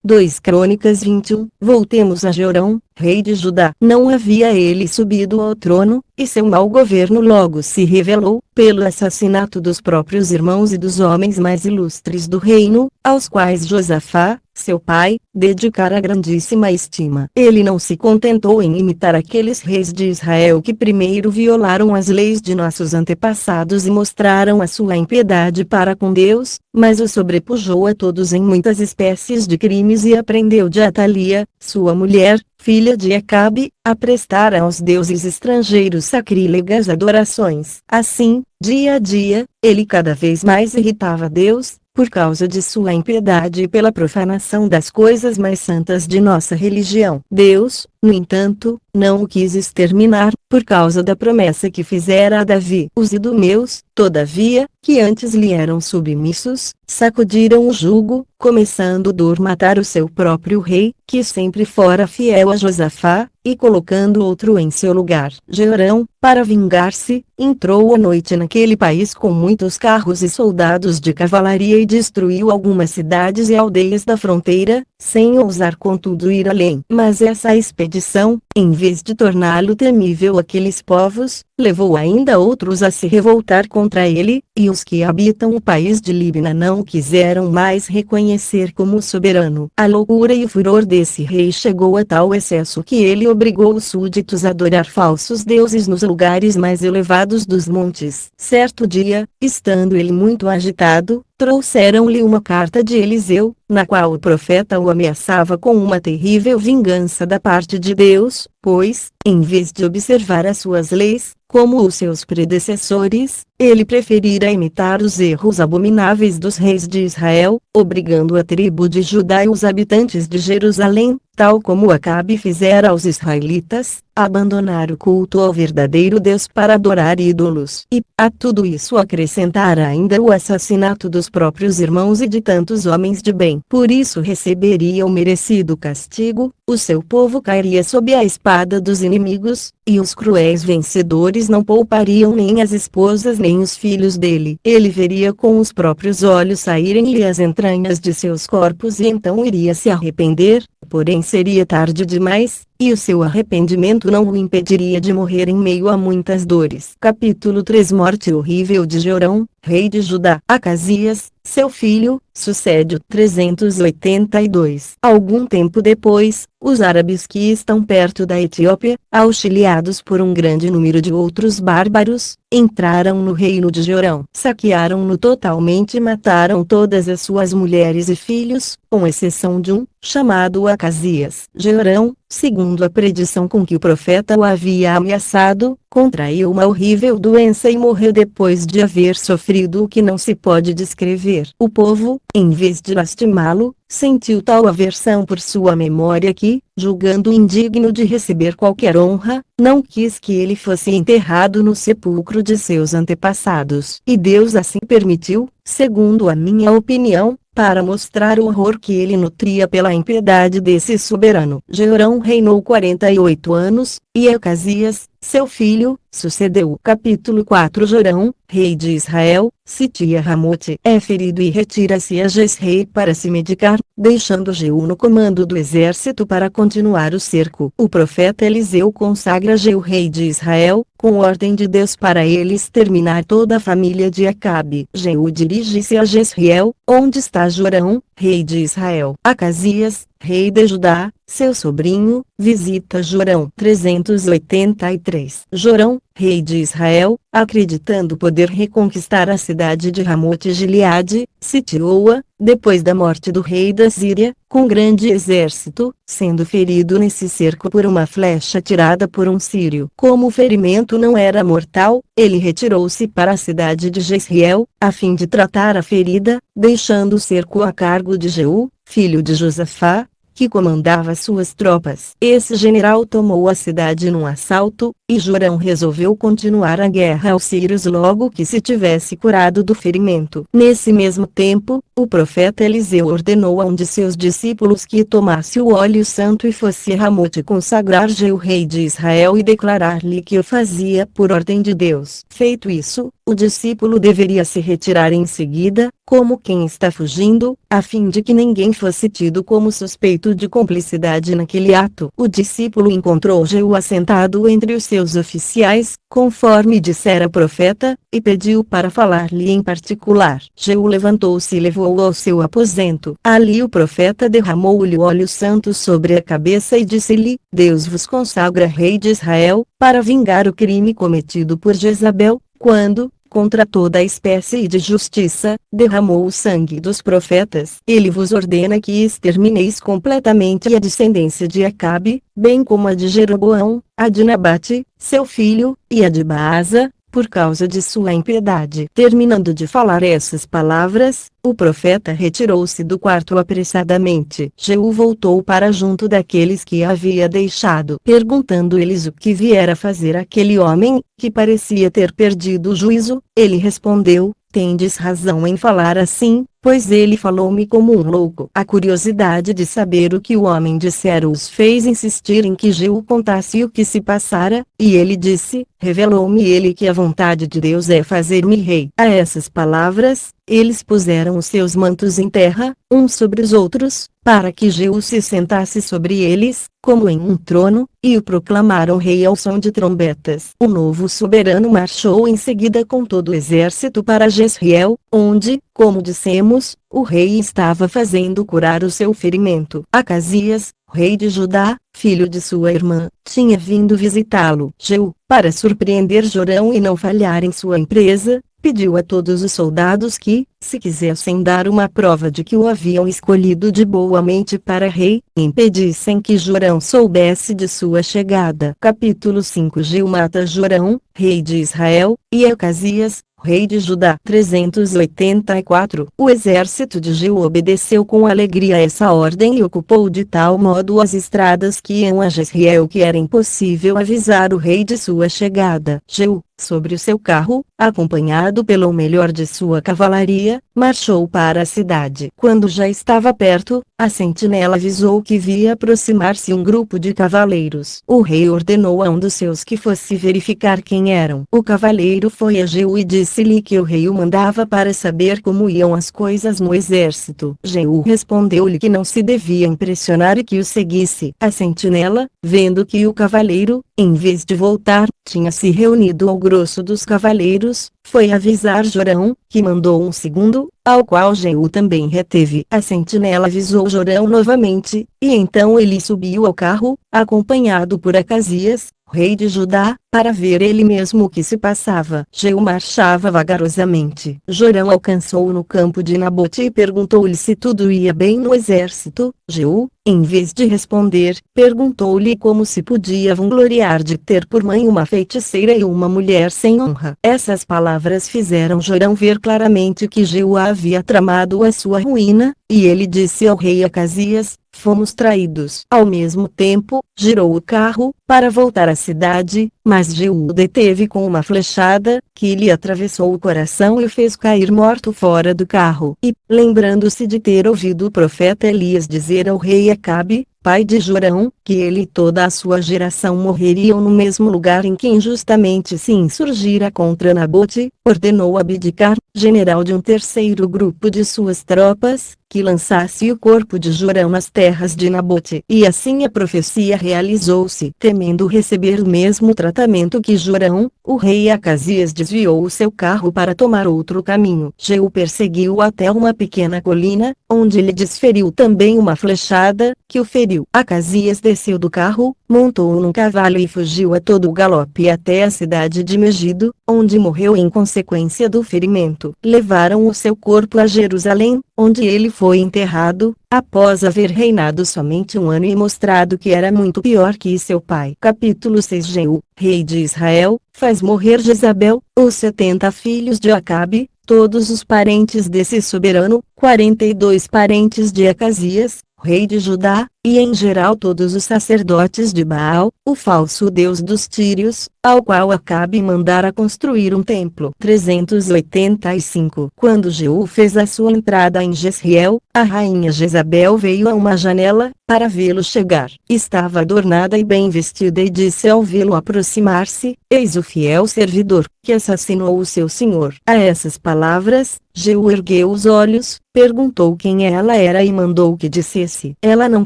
2 Crônicas 21. Voltemos a Jorão, rei de Judá. Não havia ele subido ao trono, e seu mau governo logo se revelou, pelo assassinato dos próprios irmãos e dos homens mais ilustres do reino, aos quais Josafá, seu pai, dedicara grandíssima estima. Ele não se contentou em imitar aqueles reis de Israel que primeiro violaram as leis de nossos antepassados e mostraram a sua impiedade para com Deus, mas o sobrepujou a todos em muitas espécies de crimes e aprendeu de Atalia, sua mulher, filha de Acabe, a prestar aos deuses estrangeiros sacrílegas adorações. Assim, dia a dia, ele cada vez mais irritava Deus, por causa de sua impiedade e pela profanação das coisas mais santas de nossa religião. Deus, No entanto, não o quis exterminar, por causa da promessa que fizera a Davi. Os idumeus, todavia, que antes lhe eram submissos, sacudiram o jugo, começando por matar o seu próprio rei, que sempre fora fiel a Josafá, e colocando outro em seu lugar. Jeorão, para vingar-se, entrou à noite naquele país com muitos carros e soldados de cavalaria e destruiu algumas cidades e aldeias da fronteira, sem ousar contudo ir além. Mas essa expedição, em vez de torná-lo temível àqueles povos, levou ainda outros a se revoltar contra ele, e os que habitam o país de Líbina não o quiseram mais reconhecer como soberano. A loucura e o furor desse rei chegou a tal excesso que ele obrigou os súditos a adorar falsos deuses nos lugares mais elevados dos montes. Certo dia, estando ele muito agitado, trouxeram-lhe uma carta de Eliseu, na qual o profeta o ameaçava com uma terrível vingança da parte de Deus, pois, em vez de observar as suas leis, como os seus predecessores, ele preferira imitar os erros abomináveis dos reis de Israel, obrigando a tribo de Judá e os habitantes de Jerusalém, tal como Acabe fizera aos israelitas, a abandonar o culto ao verdadeiro Deus para adorar ídolos. E, a tudo isso acrescentara ainda o assassinato dos próprios irmãos e de tantos homens de bem. Por isso receberia o merecido castigo, o seu povo cairia sob a espada dos inimigos, e os cruéis vencedores não poupariam nem as esposas nem os filhos dele. Ele veria com os próprios olhos saírem-lhe as entranhas de seus corpos e então iria se arrepender, porém seria tarde demais, e o seu arrependimento não o impediria de morrer em meio a muitas dores. Capítulo 3 Morte horrível de Jeorão, rei de Judá. Acasias, seu filho, sucede-o. 382. Algum tempo depois, os árabes que estão perto da Etiópia, auxiliados por um grande número de outros bárbaros, entraram no reino de Jeorão. Saquearam-no totalmente e mataram todas as suas mulheres e filhos, com exceção de um, chamado Acasias. Jeorão, segundo a predição com que o profeta o havia ameaçado, contraiu uma horrível doença e morreu depois de haver sofrido o que não se pode descrever. O povo, em vez de lastimá-lo, sentiu tal aversão por sua memória que, julgando indigno de receber qualquer honra, não quis que ele fosse enterrado no sepulcro de seus antepassados. E Deus assim permitiu, segundo a minha opinião, para mostrar o horror que ele nutria pela impiedade desse soberano. Jeorão reinou 48 anos, e Acasias, seu filho, sucedeu. Capítulo 4 Jorão, rei de Israel, sitia Ramote. É ferido e retira-se a Jezreel para se medicar, deixando Jeú no comando do exército para continuar o cerco. O profeta Eliseu consagra Jeú rei de Israel, com ordem de Deus para ele exterminar toda a família de Acabe. Jeú dirige-se a Jezreel, onde está Jorão, rei de Israel. Acasias, rei de Judá, seu sobrinho, visita Jorão. 383. Jorão, rei de Israel, acreditando poder reconquistar a cidade de Ramote-Gileade, sitiou-a, depois da morte do rei da Síria, com grande exército, sendo ferido nesse cerco por uma flecha tirada por um sírio. Como o ferimento não era mortal, ele retirou-se para a cidade de Jezreel, a fim de tratar a ferida, deixando o cerco a cargo de Jeú, filho de Josafá, que comandava suas tropas. Esse general tomou a cidade num assalto, e Jorão resolveu continuar a guerra aos sírios logo que se tivesse curado do ferimento. Nesse mesmo tempo, o profeta Eliseu ordenou a um de seus discípulos que tomasse o óleo santo e fosse a Ramote consagrar Jeú rei de Israel e declarar-lhe que o fazia por ordem de Deus. Feito isso, o discípulo deveria se retirar em seguida, como quem está fugindo, a fim de que ninguém fosse tido como suspeito de cumplicidade naquele ato. O discípulo encontrou Jeú assentado entre os seus oficiais, conforme dissera o profeta, e pediu para falar-lhe em particular. Jeú levantou-se e levou-o ao seu aposento. Ali o profeta derramou-lhe o óleo santo sobre a cabeça e disse-lhe: Deus vos consagra rei de Israel, para vingar o crime cometido por Jezabel, quando, contra toda a espécie de justiça, derramou o sangue dos profetas. Ele vos ordena que extermineis completamente a descendência de Acabe, bem como a de Jeroboão, a de Nabate, seu filho, e a de Baasa, por causa de sua impiedade. Terminando de falar essas palavras, o profeta retirou-se do quarto apressadamente. Jeú voltou para junto daqueles que havia deixado, perguntando-lhes o que viera fazer aquele homem, que parecia ter perdido o juízo. Ele respondeu: tendes razão em falar assim, pois ele falou-me como um louco. A curiosidade de saber o que o homem dissera os fez insistir em que Jeú contasse o que se passara, e ele disse: revelou-me ele que a vontade de Deus é fazer-me rei. A essas palavras, eles puseram os seus mantos em terra, uns sobre os outros, para que Jeú se sentasse sobre eles, como em um trono, e o proclamaram rei ao som de trombetas. O novo soberano marchou em seguida com todo o exército para Jezreel, onde, como dissemos, o rei estava fazendo curar o seu ferimento. Acasias, rei de Judá, filho de sua irmã, tinha vindo visitá-lo. Jeú, para surpreender Jorão e não falhar em sua empresa, pediu a todos os soldados que, se quisessem dar uma prova de que o haviam escolhido de boa mente para rei, impedissem que Jorão soubesse de sua chegada. Capítulo 5. Jeú mata Jorão, rei de Israel, e Acasias, rei de Judá. 384. O exército de Jeú obedeceu com alegria essa ordem e ocupou de tal modo as estradas que iam a Jezreel que era impossível avisar o rei de sua chegada. Jeú, sobre o seu carro, acompanhado pelo melhor de sua cavalaria, marchou para a cidade. Quando já estava perto, a sentinela avisou que via aproximar-se um grupo de cavaleiros. O rei ordenou a um dos seus que fosse verificar quem eram. O cavaleiro foi a Jeú e disse-lhe que o rei o mandava para saber como iam as coisas no exército. Jeú respondeu-lhe que não se devia impressionar e que o seguisse. A sentinela, vendo que o cavaleiro, em vez de voltar, tinha se reunido ao grosso dos cavaleiros, foi avisar Jorão, que mandou um segundo, ao qual Jeú também reteve. A sentinela avisou Jorão novamente, e então ele subiu ao carro, acompanhado por Acasias, rei de Judá, para ver ele mesmo o que se passava. Jeú marchava vagarosamente. Jorão alcançou-o no campo de Nabote e perguntou-lhe se tudo ia bem no exército. Jeú, em vez de responder, perguntou-lhe como se podia vangloriar de ter por mãe uma feiticeira e uma mulher sem honra. Essas palavras fizeram Jorão ver claramente que Jeú havia tramado a sua ruína, e ele disse ao rei Acasias: fomos traídos. Ao mesmo tempo, girou o carro, para voltar à cidade, mas Jeú o deteve com uma flechada, que lhe atravessou o coração e o fez cair morto fora do carro. E, lembrando-se de ter ouvido o profeta Elias dizer ao rei Acabe, pai de Jorão, que ele e toda a sua geração morreriam no mesmo lugar em que injustamente se insurgira contra Nabote, ordenou Abdicar, general de um terceiro grupo de suas tropas, que lançasse o corpo de Jorão nas terras de Nabote. E assim a profecia realizou-se. Temendo receber o mesmo tratamento que Jorão, o rei Acasias desviou o seu carro para tomar outro caminho. Jeú perseguiu-o até uma pequena colina, onde lhe desferiu também uma flechada, que o feriu. Acasias desceu do carro, montou num cavalo e fugiu a todo o galope até a cidade de Megido, onde morreu em consequência do ferimento. Levaram o seu corpo a Jerusalém, onde ele foi enterrado, após haver reinado somente um ano e mostrado que era muito pior que seu pai. Capítulo 6. Jeú, rei de Israel, faz morrer Jezabel, os 70 filhos de Acabe, todos os parentes desse soberano, 42 parentes de Acasias, rei de Judá, e em geral todos os sacerdotes de Baal, o falso deus dos tírios, ao qual Acabe mandara construir um templo. 385. Quando Jeú fez a sua entrada em Jezreel, a rainha Jezabel veio a uma janela, para vê-lo chegar. Estava adornada e bem vestida e disse ao vê-lo aproximar-se: eis o fiel servidor, que assassinou o seu senhor. A essas palavras, Jeú ergueu os olhos, perguntou quem ela era e mandou que dissesse. Ela não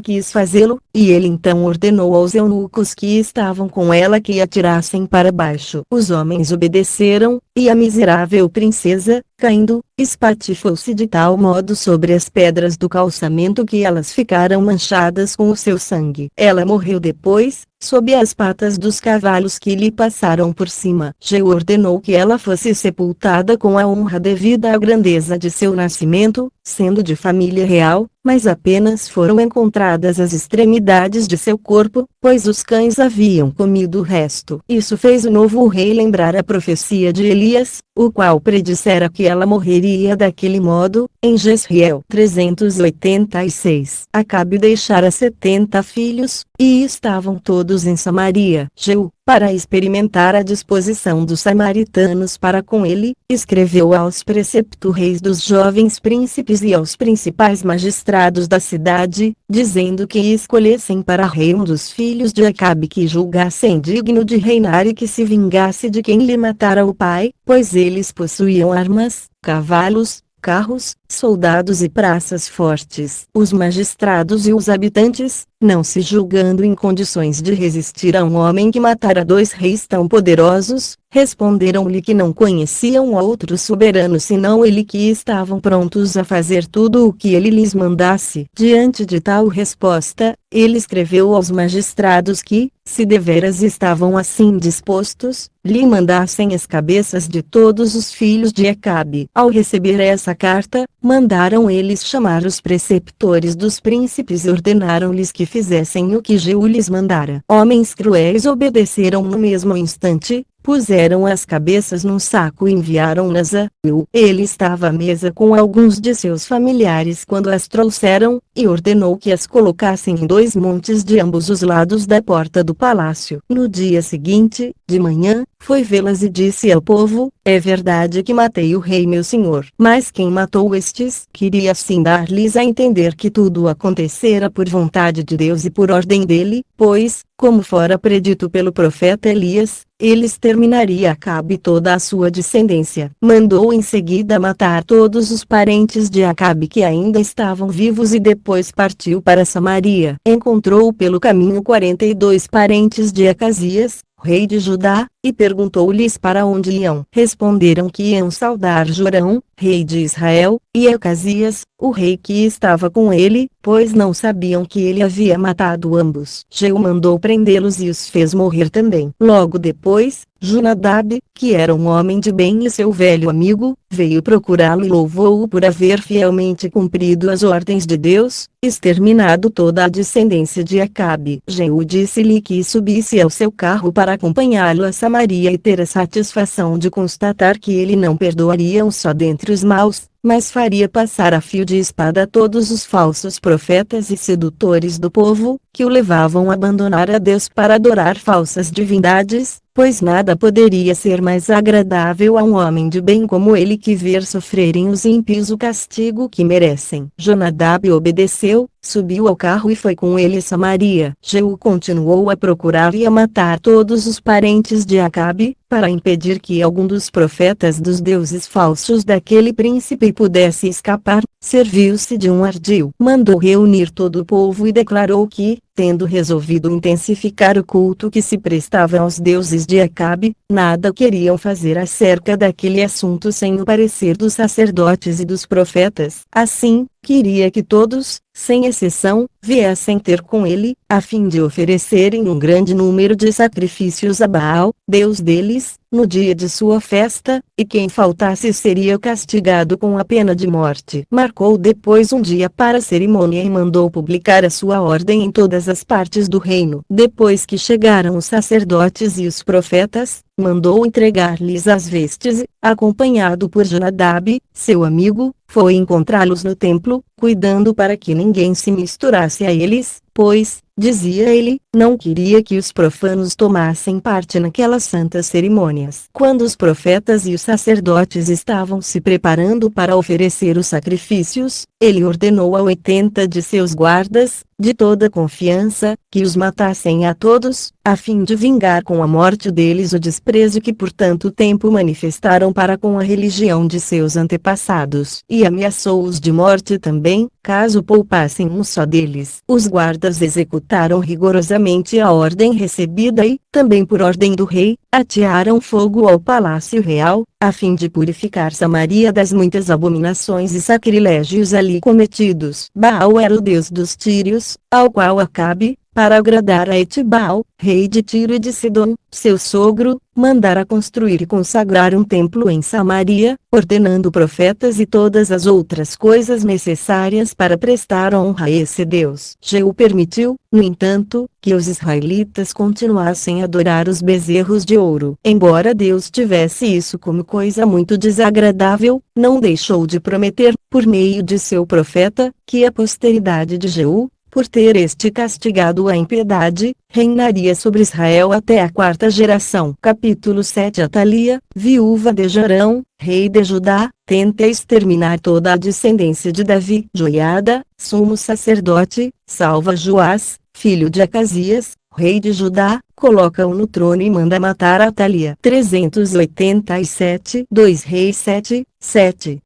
quis fazê-lo, e ele então ordenou aos eunucos que estavam com ela que a tirassem para baixo. Os homens obedeceram, e a miserável princesa, caindo, espatifou-se de tal modo sobre as pedras do calçamento que elas ficaram manchadas com o seu sangue. Ela morreu depois, sob as patas dos cavalos que lhe passaram por cima. Jeú ordenou que ela fosse sepultada com a honra devida à grandeza de seu nascimento, sendo de família real, mas apenas foram encontradas as extremidades de seu corpo, pois os cães haviam comido o resto. Isso fez o novo rei lembrar a profecia de Elias, o qual predissera que ela morreria daquele modo, em Jezreel 386. Acabe deixara 70 filhos, e estavam todos em Samaria. Jeú, para experimentar a disposição dos samaritanos para com ele, escreveu aos precepto-reis dos jovens príncipes e aos principais magistrados da cidade, dizendo que escolhessem para rei um dos filhos de Acabe que julgassem digno de reinar e que se vingasse de quem lhe matara o pai, pois eles possuíam armas, cavalos, carros, soldados e praças fortes. Os magistrados e os habitantes, não se julgando em condições de resistir a um homem que matara 2 reis tão poderosos, responderam-lhe que não conheciam outro soberano senão ele, que estavam prontos a fazer tudo o que ele lhes mandasse. Diante de tal resposta, ele escreveu aos magistrados que, se deveras estavam assim dispostos, lhe mandassem as cabeças de todos os filhos de Acabe. Ao receber essa carta, mandaram eles chamar os preceptores dos príncipes e ordenaram-lhes que fizessem o que Jeú lhes mandara. Homens cruéis obedeceram no mesmo instante, puseram as cabeças num saco e enviaram-nas a Jeú. Ele estava à mesa com alguns de seus familiares quando as trouxeram, e ordenou que as colocassem em 2 montes de ambos os lados da porta do palácio. No dia seguinte, de manhã, foi vê-las e disse ao povo: é verdade que matei o rei meu senhor. Mas quem matou estes? Queria assim dar-lhes a entender que tudo acontecera por vontade de Deus e por ordem dele, pois, como fora predito pelo profeta Elias, ele exterminaria Acabe e toda a sua descendência. Mandou em seguida matar todos os parentes de Acabe que ainda estavam vivos e depois partiu para Samaria. Encontrou pelo caminho 42 parentes de Acasias, rei de Judá, e perguntou-lhes para onde iam. Responderam que iam saudar Jorão, rei de Israel, e Acasias, o rei que estava com ele, pois não sabiam que ele havia matado ambos. Jeú mandou prendê-los e os fez morrer também. Logo depois, Jonadab, que era um homem de bem e seu velho amigo, veio procurá-lo e louvou-o por haver fielmente cumprido as ordens de Deus, exterminado toda a descendência de Acabe. Jeú disse-lhe que subisse ao seu carro para acompanhá-lo a Samaria e ter a satisfação de constatar que ele não perdoaria um só dentre os maus, mas faria passar a fio de espada todos os falsos profetas e sedutores do povo, que o levavam a abandonar a Deus para adorar falsas divindades, pois nada poderia ser mais agradável a um homem de bem como ele que ver sofrerem os ímpios o castigo que merecem. Jonadab obedeceu, subiu ao carro e foi com ele a Samaria. Jeú continuou a procurar e a matar todos os parentes de Acabe, para impedir que algum dos profetas dos deuses falsos daquele príncipe pudesse escapar. Serviu-se de um ardil. Mandou reunir todo o povo e declarou que, tendo resolvido intensificar o culto que se prestava aos deuses de Acabe, nada queriam fazer acerca daquele assunto sem o parecer dos sacerdotes e dos profetas. Assim, queria que todos, sem exceção, viessem ter com ele, a fim de oferecerem um grande número de sacrifícios a Baal, deus deles, no dia de sua festa, e quem faltasse seria castigado com a pena de morte. Marcou depois um dia para a cerimônia e mandou publicar a sua ordem em todas as partes do reino. Depois que chegaram os sacerdotes e os profetas, mandou entregar-lhes as vestes e, acompanhado por Jonadab, seu amigo, foi encontrá-los no templo, cuidando para que ninguém se misturasse a eles, pois, dizia ele, não queria que os profanos tomassem parte naquelas santas cerimônias. Quando os profetas e os sacerdotes estavam se preparando para oferecer os sacrifícios, ele ordenou a 80 de seus guardas, de toda confiança, que os matassem a todos, a fim de vingar com a morte deles o desprezo que por tanto tempo manifestaram para com a religião de seus antepassados. E ameaçou-os de morte também, caso poupassem um só deles. Os guardas executaram rigorosamente a ordem recebida e, também por ordem do rei, atearam fogo ao palácio real, a fim de purificar Samaria das muitas abominações e sacrilégios ali cometidos. Baal era o deus dos tírios, ao qual Acabe, para agradar a Etibal, rei de Tiro e de Sidom, seu sogro, mandara construir e consagrar um templo em Samaria, ordenando profetas e todas as outras coisas necessárias para prestar honra a esse Deus. Jeú permitiu, no entanto, que os israelitas continuassem a adorar os bezerros de ouro. Embora Deus tivesse isso como coisa muito desagradável, não deixou de prometer, por meio de seu profeta, que a posteridade de Jeú, por ter este castigado a impiedade, reinaria sobre Israel até a quarta geração. Capítulo 7. Atalia, viúva de Jorão, rei de Judá, tenta exterminar toda a descendência de Davi. Joiada, sumo sacerdote, salva Joás, filho de Acasias, rei de Judá, coloca-o no trono e manda matar Atalia. 387. 2 Reis 7, 7.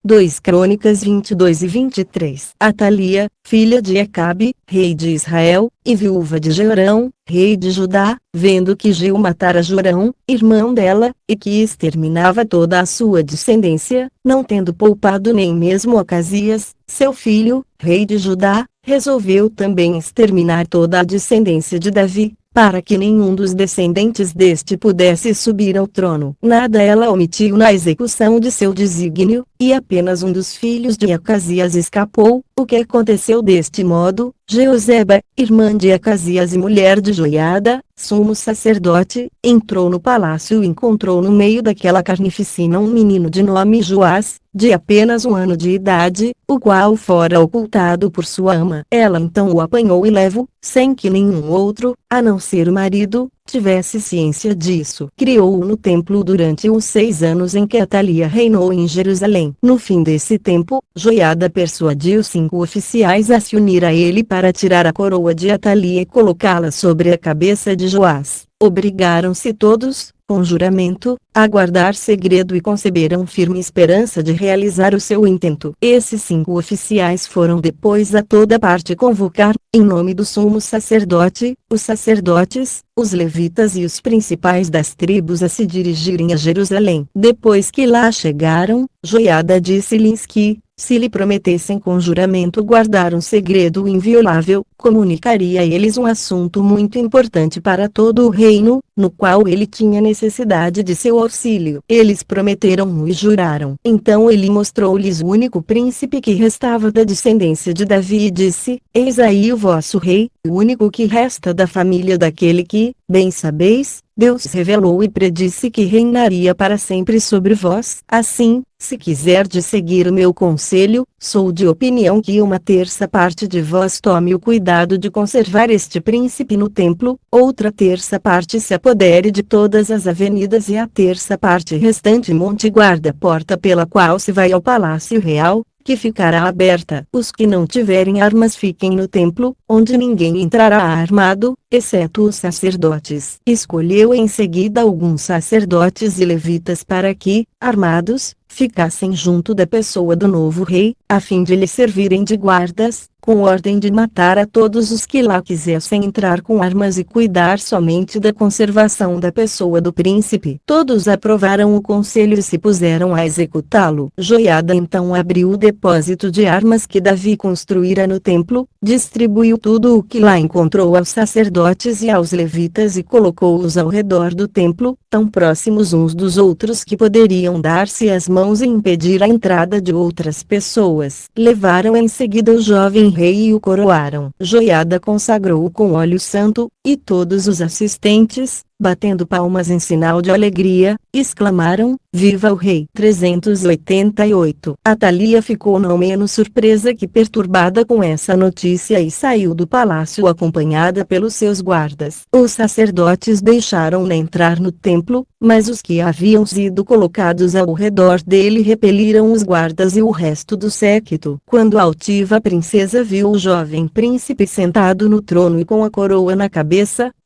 2 Crônicas 22 e 23. Atalia, filha de Acabe, rei de Israel, e viúva de Jorão, rei de Judá, vendo que Jeú matara Jorão, irmão dela, e que exterminava toda a sua descendência, não tendo poupado nem mesmo Acasias, seu filho, rei de Judá, resolveu também exterminar toda a descendência de Davi, para que nenhum dos descendentes deste pudesse subir ao trono. Nada ela omitiu na execução de seu desígnio, e apenas um dos filhos de Acasias escapou. O que aconteceu deste modo? Jeozeba, irmã de Acasias e mulher de Joiada, sumo sacerdote, entrou no palácio e encontrou no meio daquela carnificina um menino de nome Joás, de apenas 1 ano de idade, o qual fora ocultado por sua ama. Ela então o apanhou e levou, sem que nenhum outro, a não ser o marido, tivesse ciência disso. Criou-o no templo durante os 6 anos em que Atalia reinou em Jerusalém. No fim desse tempo, Joiada persuadiu 5 oficiais a se unir a ele para tirar a coroa de Atalia e colocá-la sobre a cabeça de Joás. Obrigaram-se todos, com juramento, a guardar segredo e conceberam firme esperança de realizar o seu intento. Esses 5 oficiais foram depois a toda parte convocar, em nome do sumo sacerdote, os sacerdotes, os levitas e os principais das tribos a se dirigirem a Jerusalém. Depois que lá chegaram, Joiada disse-lhes que, se lhe prometessem com juramento guardar um segredo inviolável, comunicaria a eles um assunto muito importante para todo o reino, no qual ele tinha necessidade de seu auxílio. Eles prometeram e juraram. Então ele mostrou-lhes o único príncipe que restava da descendência de Davi e disse: Eis aí o vosso rei, o único que resta da família daquele que, bem sabeis, Deus revelou e predisse que reinaria para sempre sobre vós. Assim, se quiserdes seguir o meu conselho, sou de opinião que 1/3 parte de vós tome o cuidado de conservar este príncipe no templo, outra 1/3 parte se apodere de todas as avenidas e a 1/3 parte restante monte guarda a porta pela qual se vai ao palácio real, que ficará aberta. Os que não tiverem armas fiquem no templo, onde ninguém entrará armado, exceto os sacerdotes. Escolheu em seguida alguns sacerdotes e levitas para que, armados, ficassem junto da pessoa do novo rei, a fim de lhe servirem de guardas, com ordem de matar a todos os que lá quisessem entrar com armas e cuidar somente da conservação da pessoa do príncipe. Todos aprovaram o conselho e se puseram a executá-lo. Joiada então abriu o depósito de armas que Davi construíra no templo, distribuiu tudo o que lá encontrou aos sacerdotes e aos levitas e colocou-os ao redor do templo, tão próximos uns dos outros que poderiam dar-se as mãos e impedir a entrada de outras pessoas. Levaram em seguida o jovem rei e o coroaram. Joiada consagrou-o com óleo santo, e todos os assistentes, batendo palmas em sinal de alegria, exclamaram: Viva o rei! 388. Atalia ficou não menos surpresa que perturbada com essa notícia e saiu do palácio acompanhada pelos seus guardas. Os sacerdotes deixaram-na entrar no templo, mas os que haviam sido colocados ao redor dele repeliram os guardas e o resto do séquito. Quando a altiva princesa viu o jovem príncipe sentado no trono e com a coroa na cabeça,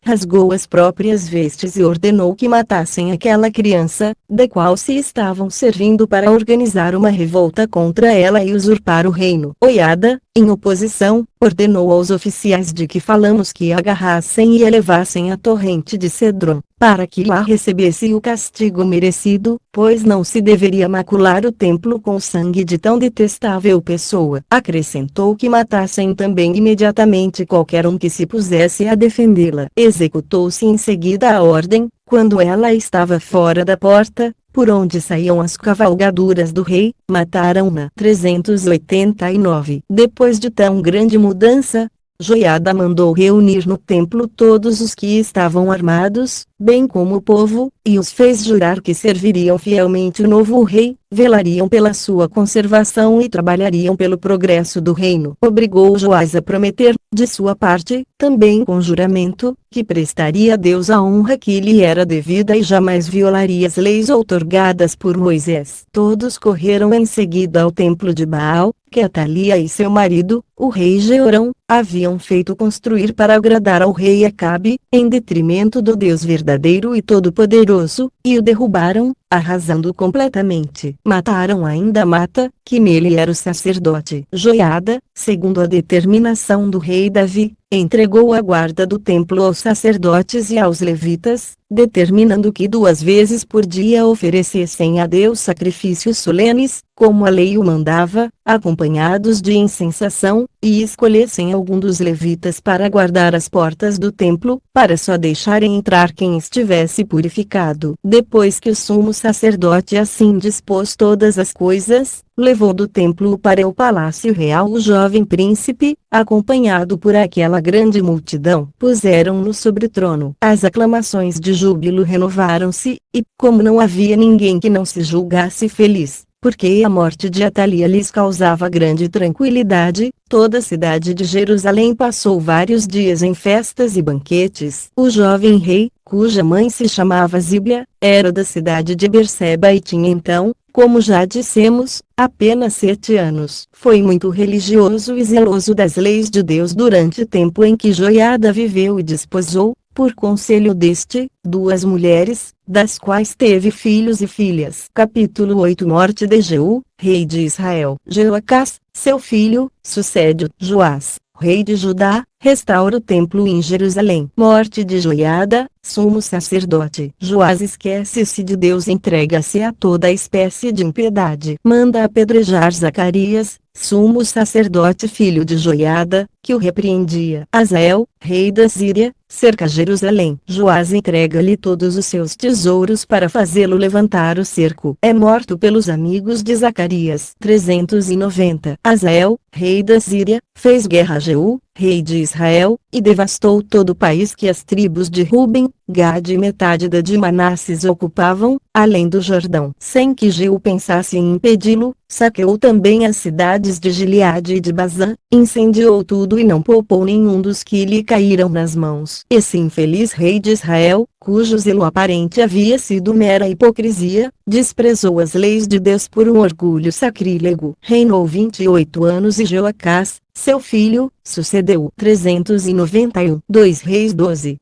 rasgou as próprias vestes e ordenou que matassem aquela criança, da qual se estavam servindo para organizar uma revolta contra ela e usurpar o reino. Joiada, em oposição, ordenou aos oficiais de que falamos que a agarrassem e a levassem à torrente de Cedron, para que lá recebesse o castigo merecido, pois não se deveria macular o templo com o sangue de tão detestável pessoa. Acrescentou que matassem também imediatamente qualquer um que se pusesse a defendê-la. Executou-se em seguida a ordem, quando ela estava fora da porta, por onde saíam as cavalgaduras do rei, mataram-na. 389. Depois de tão grande mudança, Joiada mandou reunir no templo todos os que estavam armados, bem como o povo, e os fez jurar que serviriam fielmente o novo rei, velariam pela sua conservação e trabalhariam pelo progresso do reino. Obrigou Joás a prometer, de sua parte, também com juramento, que prestaria a Deus a honra que lhe era devida e jamais violaria as leis outorgadas por Moisés. Todos correram em seguida ao templo de Baal, que Atalia e seu marido, o rei Jeorão, haviam feito construir para agradar ao rei Acabe, em detrimento do Deus verdadeiro e todo-poderoso, e o derrubaram, arrasando completamente. Mataram ainda Mata, que nele era o sacerdote. Joiada, segundo a determinação do rei Davi, entregou a guarda do templo aos sacerdotes e aos levitas, determinando que 2 vezes por dia oferecessem a Deus sacrifícios solenes, como a lei o mandava, acompanhados de incensação, e escolhessem algum dos levitas para guardar as portas do templo, para só deixarem entrar quem estivesse purificado. Depois que o sumo sacerdote assim dispôs todas as coisas, levou do templo para o palácio real o jovem príncipe, acompanhado por aquela grande multidão. Puseram-no sobre o trono. As aclamações de júbilo renovaram-se, e, como não havia ninguém que não se julgasse feliz, porque a morte de Atalia lhes causava grande tranquilidade, toda a cidade de Jerusalém passou vários dias em festas e banquetes. O jovem rei, cuja mãe se chamava Zíbia, era da cidade de Berseba e tinha então, como já dissemos, apenas 7 anos. Foi muito religioso e zeloso das leis de Deus durante o tempo em que Joiada viveu e desposou, por conselho deste, 2 mulheres, das quais teve filhos e filhas. Capítulo 8. Morte de Jeú, rei de Israel. Jeoacás, seu filho, sucede Joás, rei de Judá, restaura o templo em Jerusalém. Morte de Joiada, sumo sacerdote. Joás esquece-se de Deus e entrega-se a toda espécie de impiedade. Manda apedrejar Zacarias, sumo sacerdote filho de Joiada, que o repreendia. Azael, rei da Síria, cerca Jerusalém. Joás entrega-lhe todos os seus tesouros para fazê-lo levantar o cerco. É morto pelos amigos de Zacarias. 390. Azael, rei da Síria, fez guerra a Jeú, rei de Israel, e devastou todo o país que as tribos de Ruben, Gade e metade da de Manasses ocupavam, além do Jordão. Sem que Jeú pensasse em impedi-lo, saqueou também as cidades de Gileade e de Bazã, incendiou tudo e não poupou nenhum dos que lhe caíram nas mãos. Esse infeliz rei de Israel, cujo zelo aparente havia sido mera hipocrisia, desprezou as leis de Deus por um orgulho sacrílego. Reinou 28 anos e Jeoacás, seu filho, sucedeu. 391. 2 Reis 12.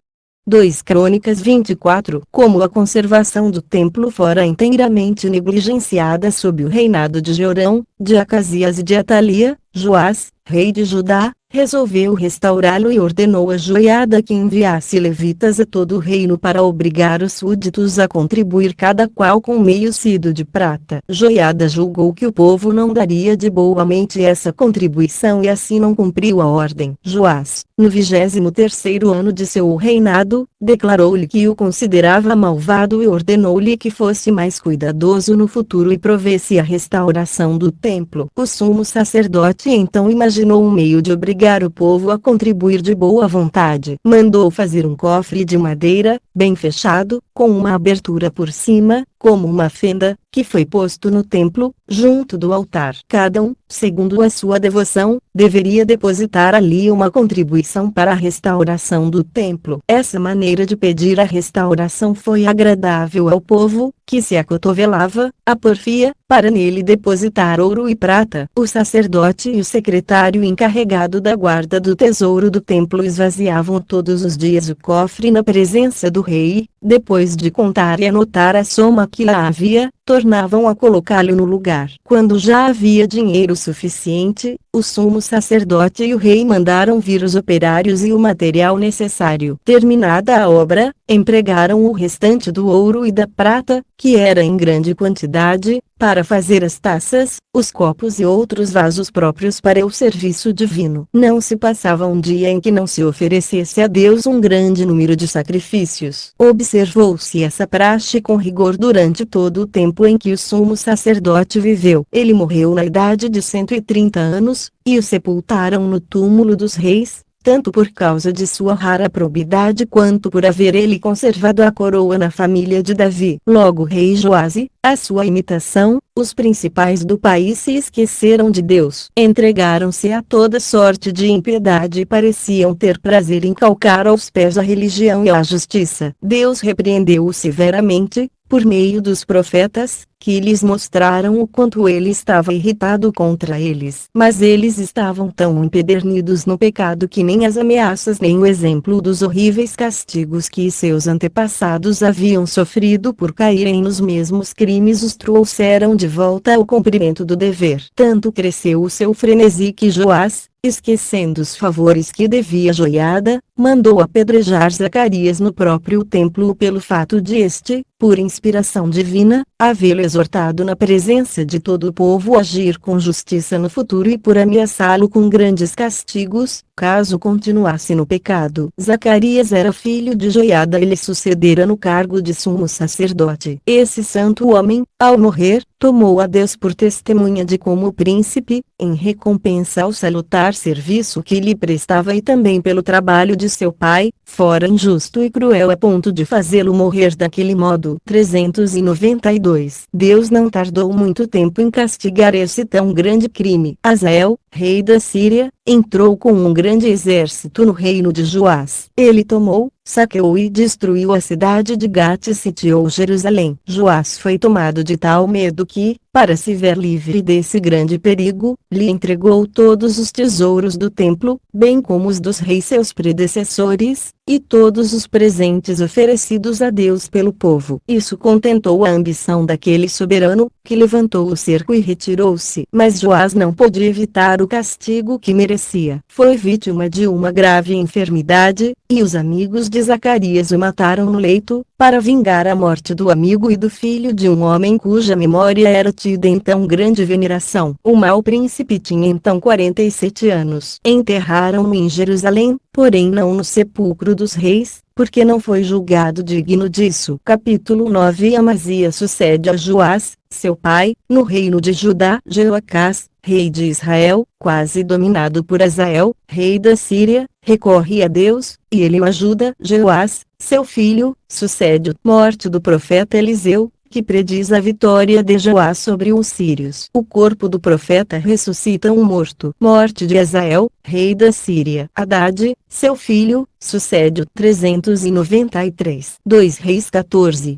2 Crônicas 24. Como a conservação do templo fora inteiramente negligenciada sob o reinado de Jeorão, de Acasias e de Atalia, Joás, rei de Judá, resolveu restaurá-lo e ordenou a Joiada que enviasse levitas a todo o reino para obrigar os súditos a contribuir cada qual com meio cido de prata. Joiada julgou que o povo não daria de boa mente essa contribuição e assim não cumpriu a ordem. Joás, no 23º ano de seu reinado, declarou-lhe que o considerava malvado e ordenou-lhe que fosse mais cuidadoso no futuro e provesse a restauração do templo. O sumo sacerdote então imaginou um meio de obrigar o povo a contribuir de boa vontade. Mandou fazer um cofre de madeira, bem fechado, com uma abertura por cima, como uma fenda, que foi posto no templo, junto do altar. Cada um, segundo a sua devoção, deveria depositar ali uma contribuição para a restauração do templo. Essa maneira de pedir a restauração foi agradável ao povo, que se acotovelava, a porfia, para nele depositar ouro e prata. O sacerdote e o secretário encarregado da guarda do tesouro do templo esvaziavam todos os dias o cofre na presença do rei, depois de contar e anotar a soma que lá havia, tornavam a colocá-lo no lugar. Quando já havia dinheiro suficiente, o sumo sacerdote e o rei mandaram vir os operários e o material necessário. Terminada a obra, empregaram o restante do ouro e da prata, que era em grande quantidade, para fazer as taças, os copos e outros vasos próprios para o serviço divino. Não se passava um dia em que não se oferecesse a Deus um grande número de sacrifícios. Observou-se essa praxe com rigor durante todo o tempo em que o sumo sacerdote viveu. Ele morreu na idade de 130 anos, e o sepultaram no túmulo dos reis, tanto por causa de sua rara probidade quanto por haver ele conservado a coroa na família de Davi. Logo o rei Joaze, à sua imitação, os principais do país se esqueceram de Deus. Entregaram-se a toda sorte de impiedade e pareciam ter prazer em calcar aos pés a religião e a justiça. Deus repreendeu-o severamente, por meio dos profetas, que lhes mostraram o quanto ele estava irritado contra eles. Mas eles estavam tão empedernidos no pecado que nem as ameaças nem o exemplo dos horríveis castigos que seus antepassados haviam sofrido por caírem nos mesmos crimes os trouxeram de volta ao cumprimento do dever. Tanto cresceu o seu frenesi que Joás, esquecendo os favores que devia Joiada, mandou apedrejar Zacarias no próprio templo pelo fato de este, por inspiração divina, havê-lo exortado na presença de todo o povo a agir com justiça no futuro e por ameaçá-lo com grandes castigos, caso continuasse no pecado. Zacarias era filho de Joiada e lhe sucedera no cargo de sumo sacerdote. Esse santo homem, ao morrer, tomou a Deus por testemunha de como o príncipe, em recompensa ao salutar serviço que lhe prestava e também pelo trabalho de seu pai, fora injusto e cruel a ponto de fazê-lo morrer daquele modo. 392. Deus não tardou muito tempo em castigar esse tão grande crime. Hazael, rei da Síria, entrou com um grande exército no reino de Joás. Ele tomou, saqueou e destruiu a cidade de Gate e sitiou Jerusalém. Joás foi tomado de tal medo que, para se ver livre desse grande perigo, lhe entregou todos os tesouros do templo, bem como os dos reis seus predecessores, e todos os presentes oferecidos a Deus pelo povo. Isso contentou a ambição daquele soberano, que levantou o cerco e retirou-se. Mas Joás não pôde evitar o castigo que merecia. Foi vítima de uma grave enfermidade, e os amigos de Zacarias o mataram no leito, para vingar a morte do amigo e do filho de um homem cuja memória era tida em tão grande veneração. O mau príncipe tinha então 47 anos. Enterraram-no em Jerusalém, porém não no sepulcro dos reis, porque não foi julgado digno disso. Capítulo 9. Amazias sucede a Joás, seu pai, no reino de Judá. Jeoacás, rei de Israel, quase dominado por Hazael, rei da Síria, recorre a Deus, e ele o ajuda. Jeoás, seu filho, sucede a morte do profeta Eliseu, que prediz a vitória de Joás sobre os sírios. O corpo do profeta ressuscita um morto. Morte de Hazael, rei da Síria. Hadade, seu filho, sucede o 393. 2 Reis 14.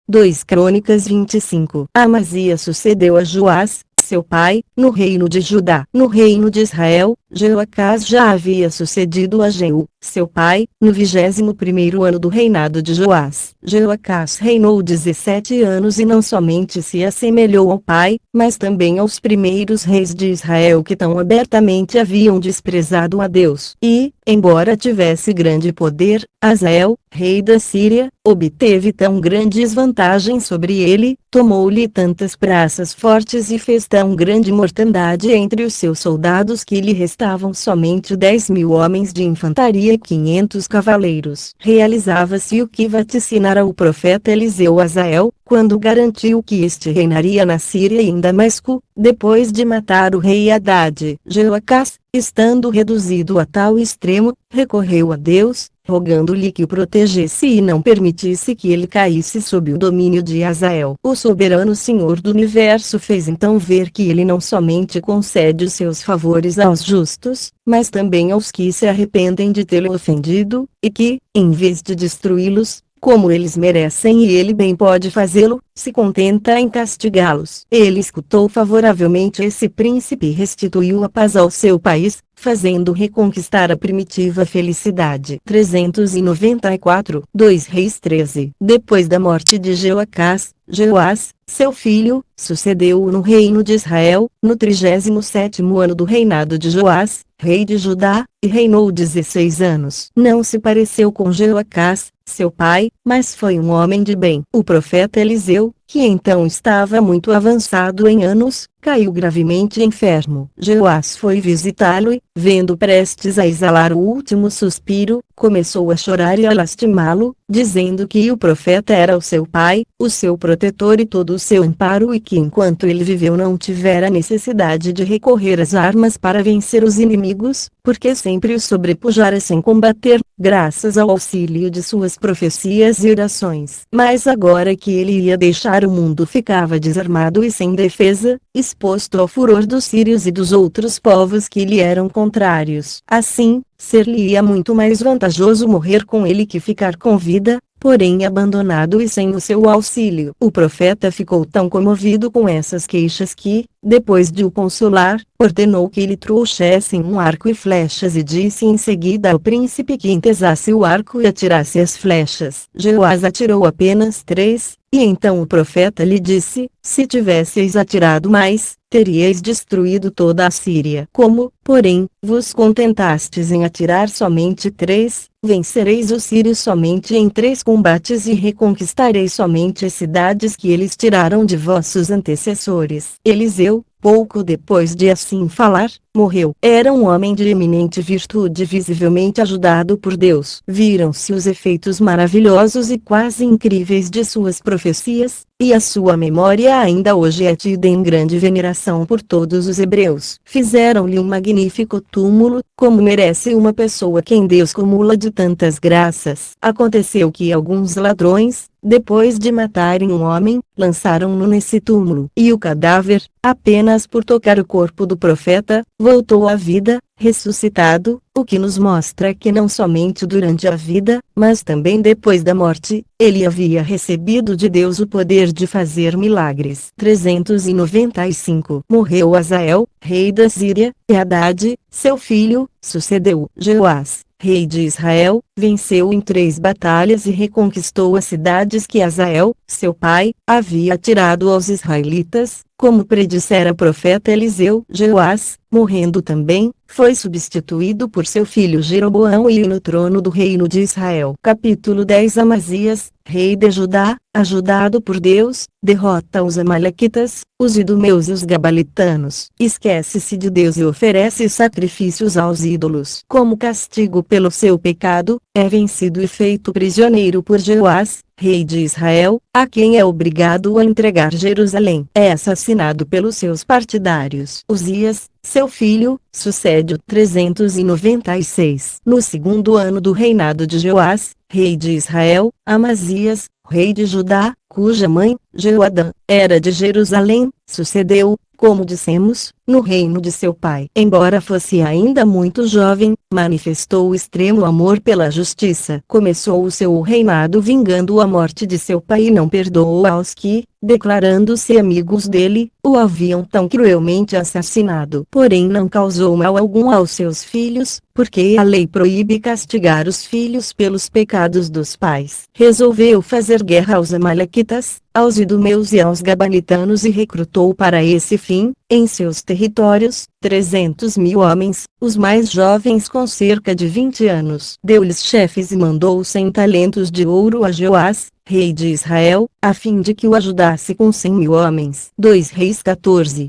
2 Crônicas 25. Amazias sucedeu a Joás, seu pai, no reino de Judá. No reino de Israel, Jeoacás já havia sucedido a Jeú, seu pai, no 21º ano do reinado de Joás. Jeoacás reinou 17 anos e não somente se assemelhou ao pai, mas também aos primeiros reis de Israel que tão abertamente haviam desprezado a Deus. E, embora tivesse grande poder, Hazael, rei da Síria, obteve tão grandes vantagens sobre ele, tomou-lhe tantas praças fortes e fez tão grande mortandade entre os seus soldados que lhe restavam somente 10.000 homens de infantaria e 500 cavaleiros. Realizava-se o que vaticinara o profeta Eliseu a Hazael, quando garantiu que este reinaria na Síria e em Damasco, depois de matar o rei Hadade. Jeoacás, estando reduzido a tal extremo, recorreu a Deus, rogando-lhe que o protegesse e não permitisse que ele caísse sob o domínio de Hazael. O soberano Senhor do Universo fez então ver que ele não somente concede os seus favores aos justos, mas também aos que se arrependem de tê-lo ofendido, e que, em vez de destruí-los, como eles merecem e ele bem pode fazê-lo, se contenta em castigá-los. Ele escutou favoravelmente esse príncipe e restituiu a paz ao seu país, fazendo reconquistar a primitiva felicidade. 394, 2 Reis 13. Depois da morte de Jeoacás, Jeoás, seu filho, sucedeu-o no reino de Israel, no 37º ano do reinado de Joás, rei de Judá, e reinou 16 anos. Não se pareceu com Jeoacás, seu pai, mas foi um homem de bem. O profeta Eliseu, que então estava muito avançado em anos, caiu gravemente enfermo. Jeoás foi visitá-lo e, vendo prestes a exalar o último suspiro, começou a chorar e a lastimá-lo, dizendo que o profeta era o seu pai, o seu protetor e todo o seu amparo e que enquanto ele viveu não tivera necessidade de recorrer às armas para vencer os inimigos, porque sempre os sobrepujara sem combater, graças ao auxílio de suas profecias e orações. Mas agora que ele ia deixar o mundo ficava desarmado e sem defesa, exposto ao furor dos sírios e dos outros povos que lhe eram contrários. Assim, ser-lhe-ia muito mais vantajoso morrer com ele que ficar com vida, porém abandonado e sem o seu auxílio. O profeta ficou tão comovido com essas queixas que, depois de o consolar, ordenou que lhe trouxessem um arco e flechas e disse em seguida ao príncipe que entesasse o arco e atirasse as flechas. Jeoás atirou apenas 3, e então o profeta lhe disse: se tivesseis atirado mais, teríeis destruído toda a Síria. Como, porém, vos contentastes em atirar somente 3, vencereis os sírios somente em 3 combates e reconquistareis somente as cidades que eles tiraram de vossos antecessores. Eliseu, pouco depois de assim falar, morreu. Era um homem de eminente virtude visivelmente ajudado por Deus. Viram-se os efeitos maravilhosos e quase incríveis de suas profecias, e a sua memória ainda hoje é tida em grande veneração por todos os hebreus. Fizeram-lhe um magnífico túmulo, como merece uma pessoa quem Deus cumula de tantas graças. Aconteceu que alguns ladrões, depois de matarem um homem, lançaram-no nesse túmulo. E o cadáver, apenas por tocar o corpo do profeta, voltou à vida, ressuscitado, o que nos mostra que não somente durante a vida, mas também depois da morte, ele havia recebido de Deus o poder de fazer milagres. 395. Morreu Azael, rei da Síria, e Haddad, seu filho, sucedeu. Jeoás, rei de Israel, venceu em 3 batalhas e reconquistou as cidades que Azael, seu pai, havia tirado aos israelitas, como predissera o profeta Eliseu. Jeoás, morrendo também, foi substituído por seu filho Jeroboão e no trono do reino de Israel. Capítulo 10. Amazias, rei de Judá, ajudado por Deus, derrota os amalequitas, os idumeus e os gabalitanos. Esquece-se de Deus e oferece sacrifícios aos ídolos. Como castigo pelo seu pecado, é vencido e feito prisioneiro por Jeoás, rei de Israel, a quem é obrigado a entregar Jerusalém. É assassinado pelos seus partidários. Uzias, seu filho, sucede-o. 396. No segundo ano do reinado de Jeoás, rei de Israel, Amazias, rei de Judá, cuja mãe, Jeoadã, era de Jerusalém, sucedeu, como dissemos, no reino de seu pai. Embora fosse ainda muito jovem, manifestou extremo amor pela justiça. Começou o seu reinado vingando a morte de seu pai e não perdoou aos que, declarando-se amigos dele, o haviam tão cruelmente assassinado. Porém não causou mal algum aos seus filhos, porque a lei proíbe castigar os filhos pelos pecados dos pais. Resolveu fazer guerra aos amalequitas, aos idumeus e aos gabalitanos e recrutou para esse fim, em seus territórios, 300.000 homens, os mais jovens com cerca de 20 anos. Deu-lhes chefes e mandou 100 talentos de ouro a Jeoás, rei de Israel, a fim de que o ajudasse com 100.000 homens. 2 Reis 14.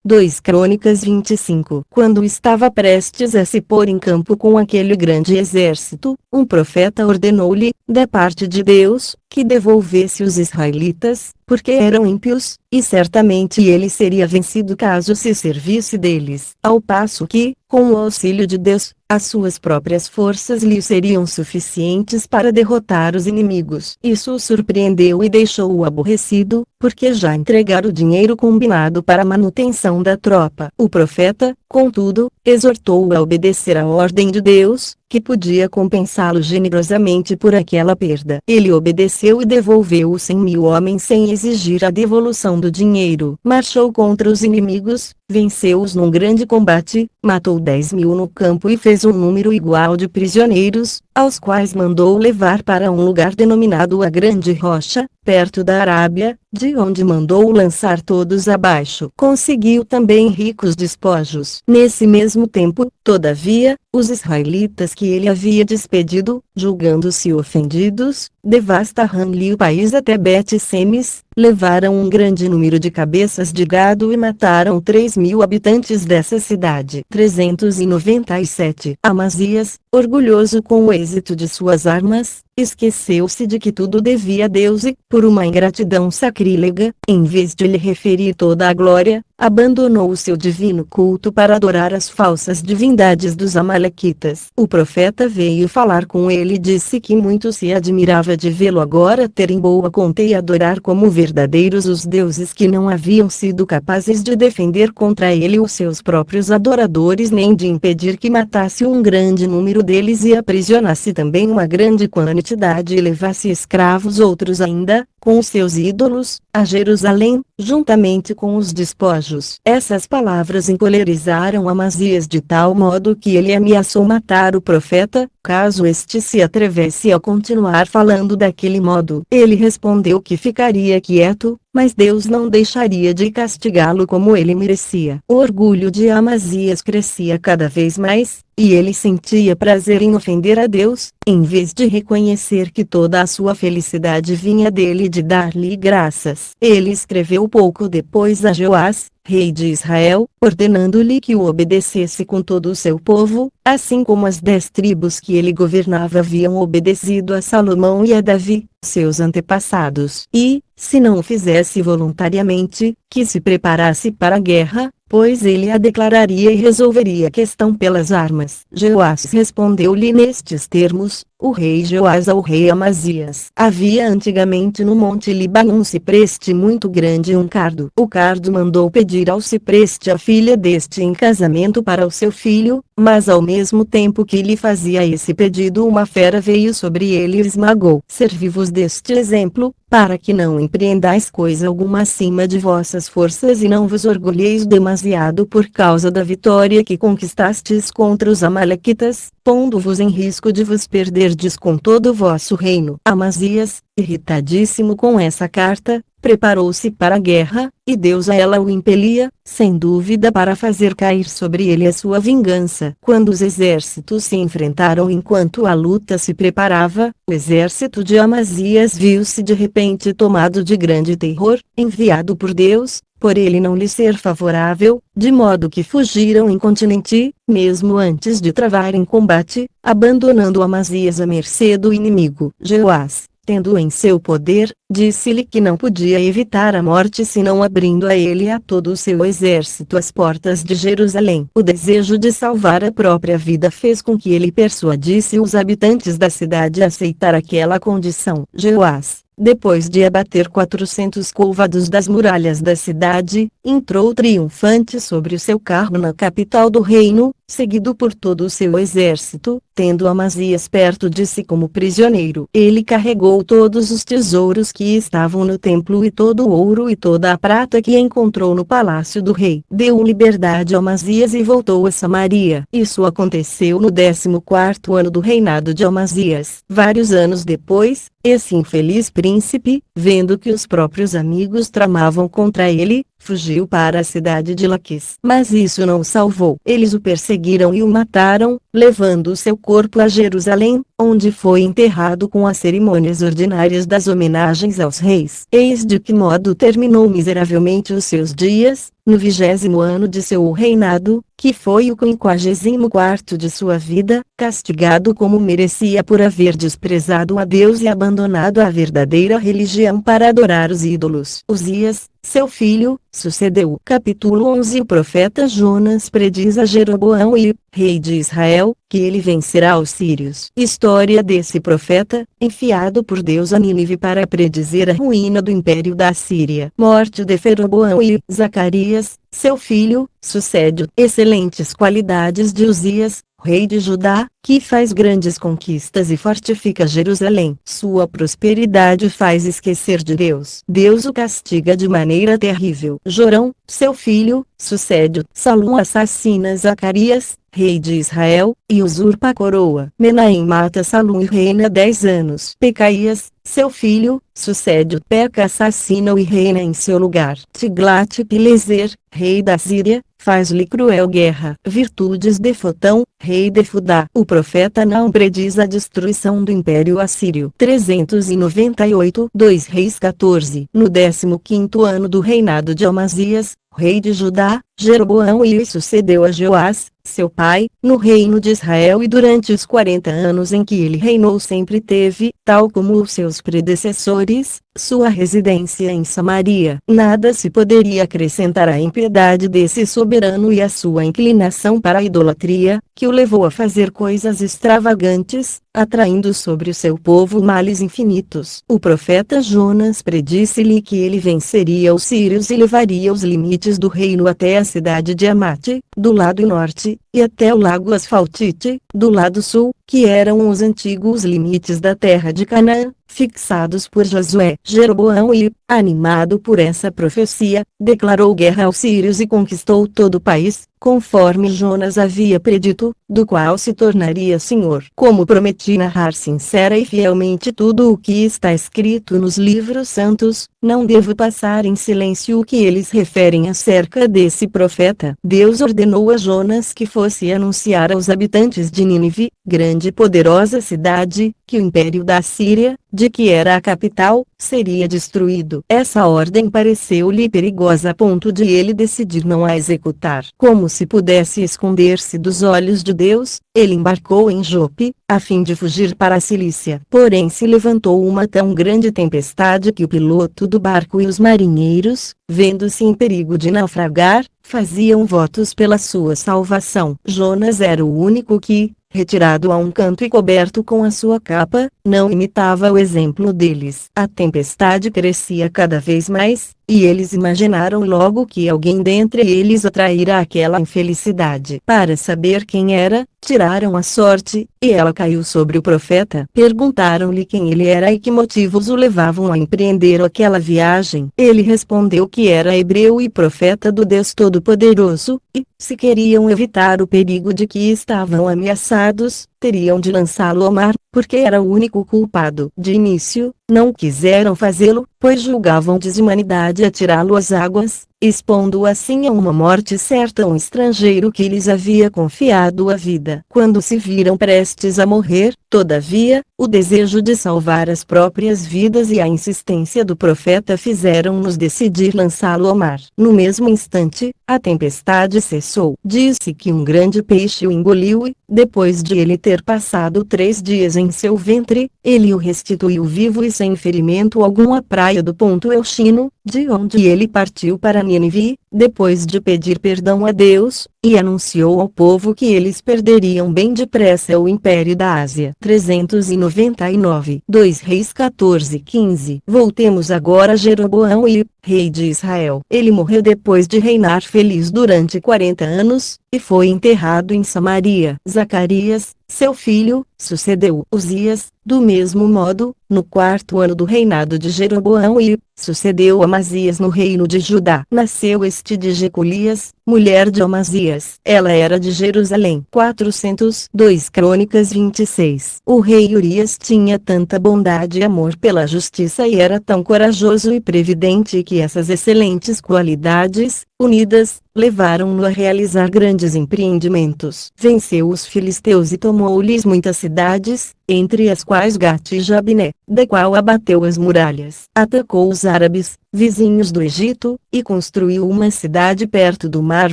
2 Crônicas 25. Quando estava prestes a se pôr em campo com aquele grande exército, um profeta ordenou-lhe, da parte de Deus, que devolvesse os israelitas, porque eram ímpios, e certamente ele seria vencido caso se servisse deles. Ao passo que, com o auxílio de Deus, as suas próprias forças lhe seriam suficientes para derrotar os inimigos. Isso o surpreendeu e deixou-o aborrecido, porque já entregara o dinheiro combinado para a manutenção da tropa. O profeta, contudo, exortou-o a obedecer à ordem de Deus, que podia compensá-lo generosamente por aquela perda. Ele obedeceu e devolveu os 100.000 homens sem exigir a devolução do dinheiro. Marchou contra os inimigos, venceu-os num grande combate, matou 10.000 no campo e fez um número igual de prisioneiros, aos quais mandou levar para um lugar denominado a Grande Rocha, perto da Arábia, de onde mandou lançar todos abaixo. Conseguiu também ricos despojos. Nesse mesmo tempo, todavia, os israelitas que ele havia despedido, julgando-se ofendidos, devastaram-lhe o país até Bet-Semes, levaram um grande número de cabeças de gado e mataram 3.000 habitantes dessa cidade. 397. Amazias, orgulhoso com o êxito de suas armas, esqueceu-se de que tudo devia a Deus e, por uma ingratidão sacrílega, em vez de lhe referir toda a glória, abandonou o seu divino culto para adorar as falsas divindades dos amalequitas. O profeta veio falar com ele e disse que muito se admirava de vê-lo agora ter em boa conta e adorar como verdadeiros os deuses que não haviam sido capazes de defender contra ele os seus próprios adoradores nem de impedir que matasse um grande número deles e aprisionasse também uma grande quantidade e levasse escravos outros ainda, com os seus ídolos, a Jerusalém, juntamente com os despojos. Essas palavras encolerizaram Amazias de tal modo que ele ameaçou matar o profeta, caso este se atrevesse a continuar falando daquele modo. Ele respondeu que ficaria quieto, mas Deus não deixaria de castigá-lo como ele merecia. O orgulho de Amazias crescia cada vez mais, e ele sentia prazer em ofender a Deus, em vez de reconhecer que toda a sua felicidade vinha dele e de dar-lhe graças. Ele escreveu pouco depois a Joás, rei de Israel, ordenando-lhe que o obedecesse com todo o seu povo, assim como as 10 tribos que ele governava haviam obedecido a Salomão e a Davi, seus antepassados. E, se não o fizesse voluntariamente, que se preparasse para a guerra, pois ele a declararia e resolveria a questão pelas armas. Joás respondeu-lhe nestes termos: o rei Joás ao rei Amazias. Havia antigamente no monte Líbano um cipreste muito grande e um cardo. O cardo mandou pedir ao cipreste a filha deste em casamento para o seu filho, mas ao mesmo tempo que lhe fazia esse pedido uma fera veio sobre ele e esmagou. Servi-vos deste exemplo, para que não empreendais coisa alguma acima de vossas forças e não vos orgulheis demasiado por causa da vitória que conquistastes contra os amalequitas, pondo-vos em risco de vos perderdes com todo o vosso reino. Amazias, irritadíssimo com essa carta, preparou-se para a guerra, e Deus a ela o impelia, sem dúvida para fazer cair sobre ele a sua vingança. Quando os exércitos se enfrentaram enquanto a luta se preparava, o exército de Amazias viu-se de repente tomado de grande terror, enviado por Deus, por ele não lhe ser favorável, de modo que fugiram incontinenti, mesmo antes de travarem combate, abandonando Amazias à mercê do inimigo. Joás, tendo-o em seu poder, disse-lhe que não podia evitar a morte senão abrindo a ele e a todo o seu exército as portas de Jerusalém. O desejo de salvar a própria vida fez com que ele persuadisse os habitantes da cidade a aceitar aquela condição. Joás, depois de abater 400 côvados das muralhas da cidade, entrou triunfante sobre o seu carro na capital do reino, seguido por todo o seu exército, tendo Amazias perto de si como prisioneiro. Ele carregou todos os tesouros que estavam no templo e todo o ouro e toda a prata que encontrou no palácio do rei. Deu liberdade a Amazias e voltou a Samaria. Isso aconteceu no 14º ano do reinado de Amazias. Vários anos depois, esse infeliz príncipe, vendo que os próprios amigos tramavam contra ele, fugiu para a cidade de Laquis. Mas isso não o salvou. Eles o perseguiram e o mataram, levando o seu corpo a Jerusalém, onde foi enterrado com as cerimônias ordinárias das homenagens aos reis. Eis de que modo terminou miseravelmente os seus dias, no 20º ano de seu reinado, que foi o 54º de sua vida, castigado como merecia por haver desprezado a Deus e abandonado a verdadeira religião para adorar os ídolos. Uzias, seu filho, sucedeu. Capítulo 11. O profeta Jonas prediz a Jeroboão e, rei de Israel, que ele vencerá os sírios. História desse profeta, enviado por Deus a Nínive para predizer a ruína do império da Síria. Morte de Jeroboão e Zacarias, seu filho, sucede. Excelentes qualidades de Uzias, rei de Judá, que faz grandes conquistas e fortifica Jerusalém. Sua prosperidade faz esquecer de Deus. Deus o castiga de maneira terrível. Jorão, seu filho, sucede-o. Salom assassina Zacarias, rei de Israel, e usurpa a coroa. Menahem mata Salom e reina 10 anos. Pecaías, seu filho, sucede-o. Peca assassina-o e reina em seu lugar. Tiglat-Pileser, rei da Síria, faz-lhe cruel guerra. Virtudes de Fotão, rei de Fudá. O profeta não prediz a destruição do Império Assírio. 398, 2 Reis 14. No 15º ano do reinado de Amazias, rei de Judá, Jeroboão lhe sucedeu a Joás, seu pai, no reino de Israel, e durante os 40 anos em que ele reinou sempre teve, tal como os seus predecessores, sua residência em Samaria. Nada se poderia acrescentar à impiedade desse soberano e à sua inclinação para a idolatria, que o levou a fazer coisas extravagantes, atraindo sobre o seu povo males infinitos. O profeta Jonas predisse-lhe que ele venceria os sírios e levaria os limites do reino até a cidade de Amate, do lado norte, e até o lago Asfaltite, do lado sul, que eram os antigos limites da terra de Canaã, fixados por Josué. Jeroboão e, animado por essa profecia, declarou guerra aos sírios e conquistou todo o país, conforme Jonas havia predito, do qual se tornaria senhor. Como prometi narrar sincera e fielmente tudo o que está escrito nos livros santos, não devo passar em silêncio o que eles referem acerca desse profeta. Deus ordenou a Jonas que fosse anunciar aos habitantes de Nínive, grande e poderosa cidade, que o império da Síria, de que era a capital, seria destruído. Essa ordem pareceu-lhe perigosa a ponto de ele decidir não a executar. Como se pudesse esconder-se dos olhos de Deus, ele embarcou em Jope, a fim de fugir para a Cilícia. Porém se levantou uma tão grande tempestade que o piloto do barco e os marinheiros, vendo-se em perigo de naufragar, faziam votos pela sua salvação. Jonas era o único que, retirado a um canto e coberto com a sua capa, não imitava o exemplo deles. A tempestade crescia cada vez mais, e eles imaginaram logo que alguém dentre eles atraíra aquela infelicidade. Para saber quem era, tiraram a sorte, e ela caiu sobre o profeta. Perguntaram-lhe quem ele era e que motivos o levavam a empreender aquela viagem. Ele respondeu que era hebreu e profeta do Deus Todo-Poderoso, e, se queriam evitar o perigo de que estavam ameaçados, teriam de lançá-lo ao mar, porque era o único culpado. De início, não quiseram fazê-lo, pois julgavam desumanidade atirá-lo às águas, expondo assim a uma morte certa um estrangeiro que lhes havia confiado a vida. Quando se viram prestes a morrer, todavia, o desejo de salvar as próprias vidas e a insistência do profeta fizeram-nos decidir lançá-lo ao mar. No mesmo instante, a tempestade cessou. Disse que um grande peixe o engoliu e, depois de ele ter passado 3 dias em seu ventre, ele o restituiu vivo e sem ferimento algum à praia do Ponto Euxino, de onde ele partiu para Nínive, depois de pedir perdão a Deus, e anunciou ao povo que eles perderiam bem depressa o império da Ásia. 399, 2 Reis 14:15. Voltemos agora a Jeroboão e, rei de Israel. Ele morreu depois de reinar feliz durante 40 anos, e foi enterrado em Samaria. Zacarias, seu filho, sucedeu Uzias, do mesmo modo, no 4º ano do reinado de Jeroboão e, sucedeu Amazias no reino de Judá. Nasceu este de Jecolias, mulher de Amazias. Ela era de Jerusalém. 402 Crônicas 26. O rei Urias tinha tanta bondade e amor pela justiça e era tão corajoso e previdente que essas excelentes qualidades, unidas, levaram-no a realizar grandes empreendimentos. Venceu os filisteus e tomou-lhes muitas cidades, entre as quais Gate e Jabiné, da qual abateu as muralhas. Atacou os árabes, vizinhos do Egito, e construiu uma cidade perto do Mar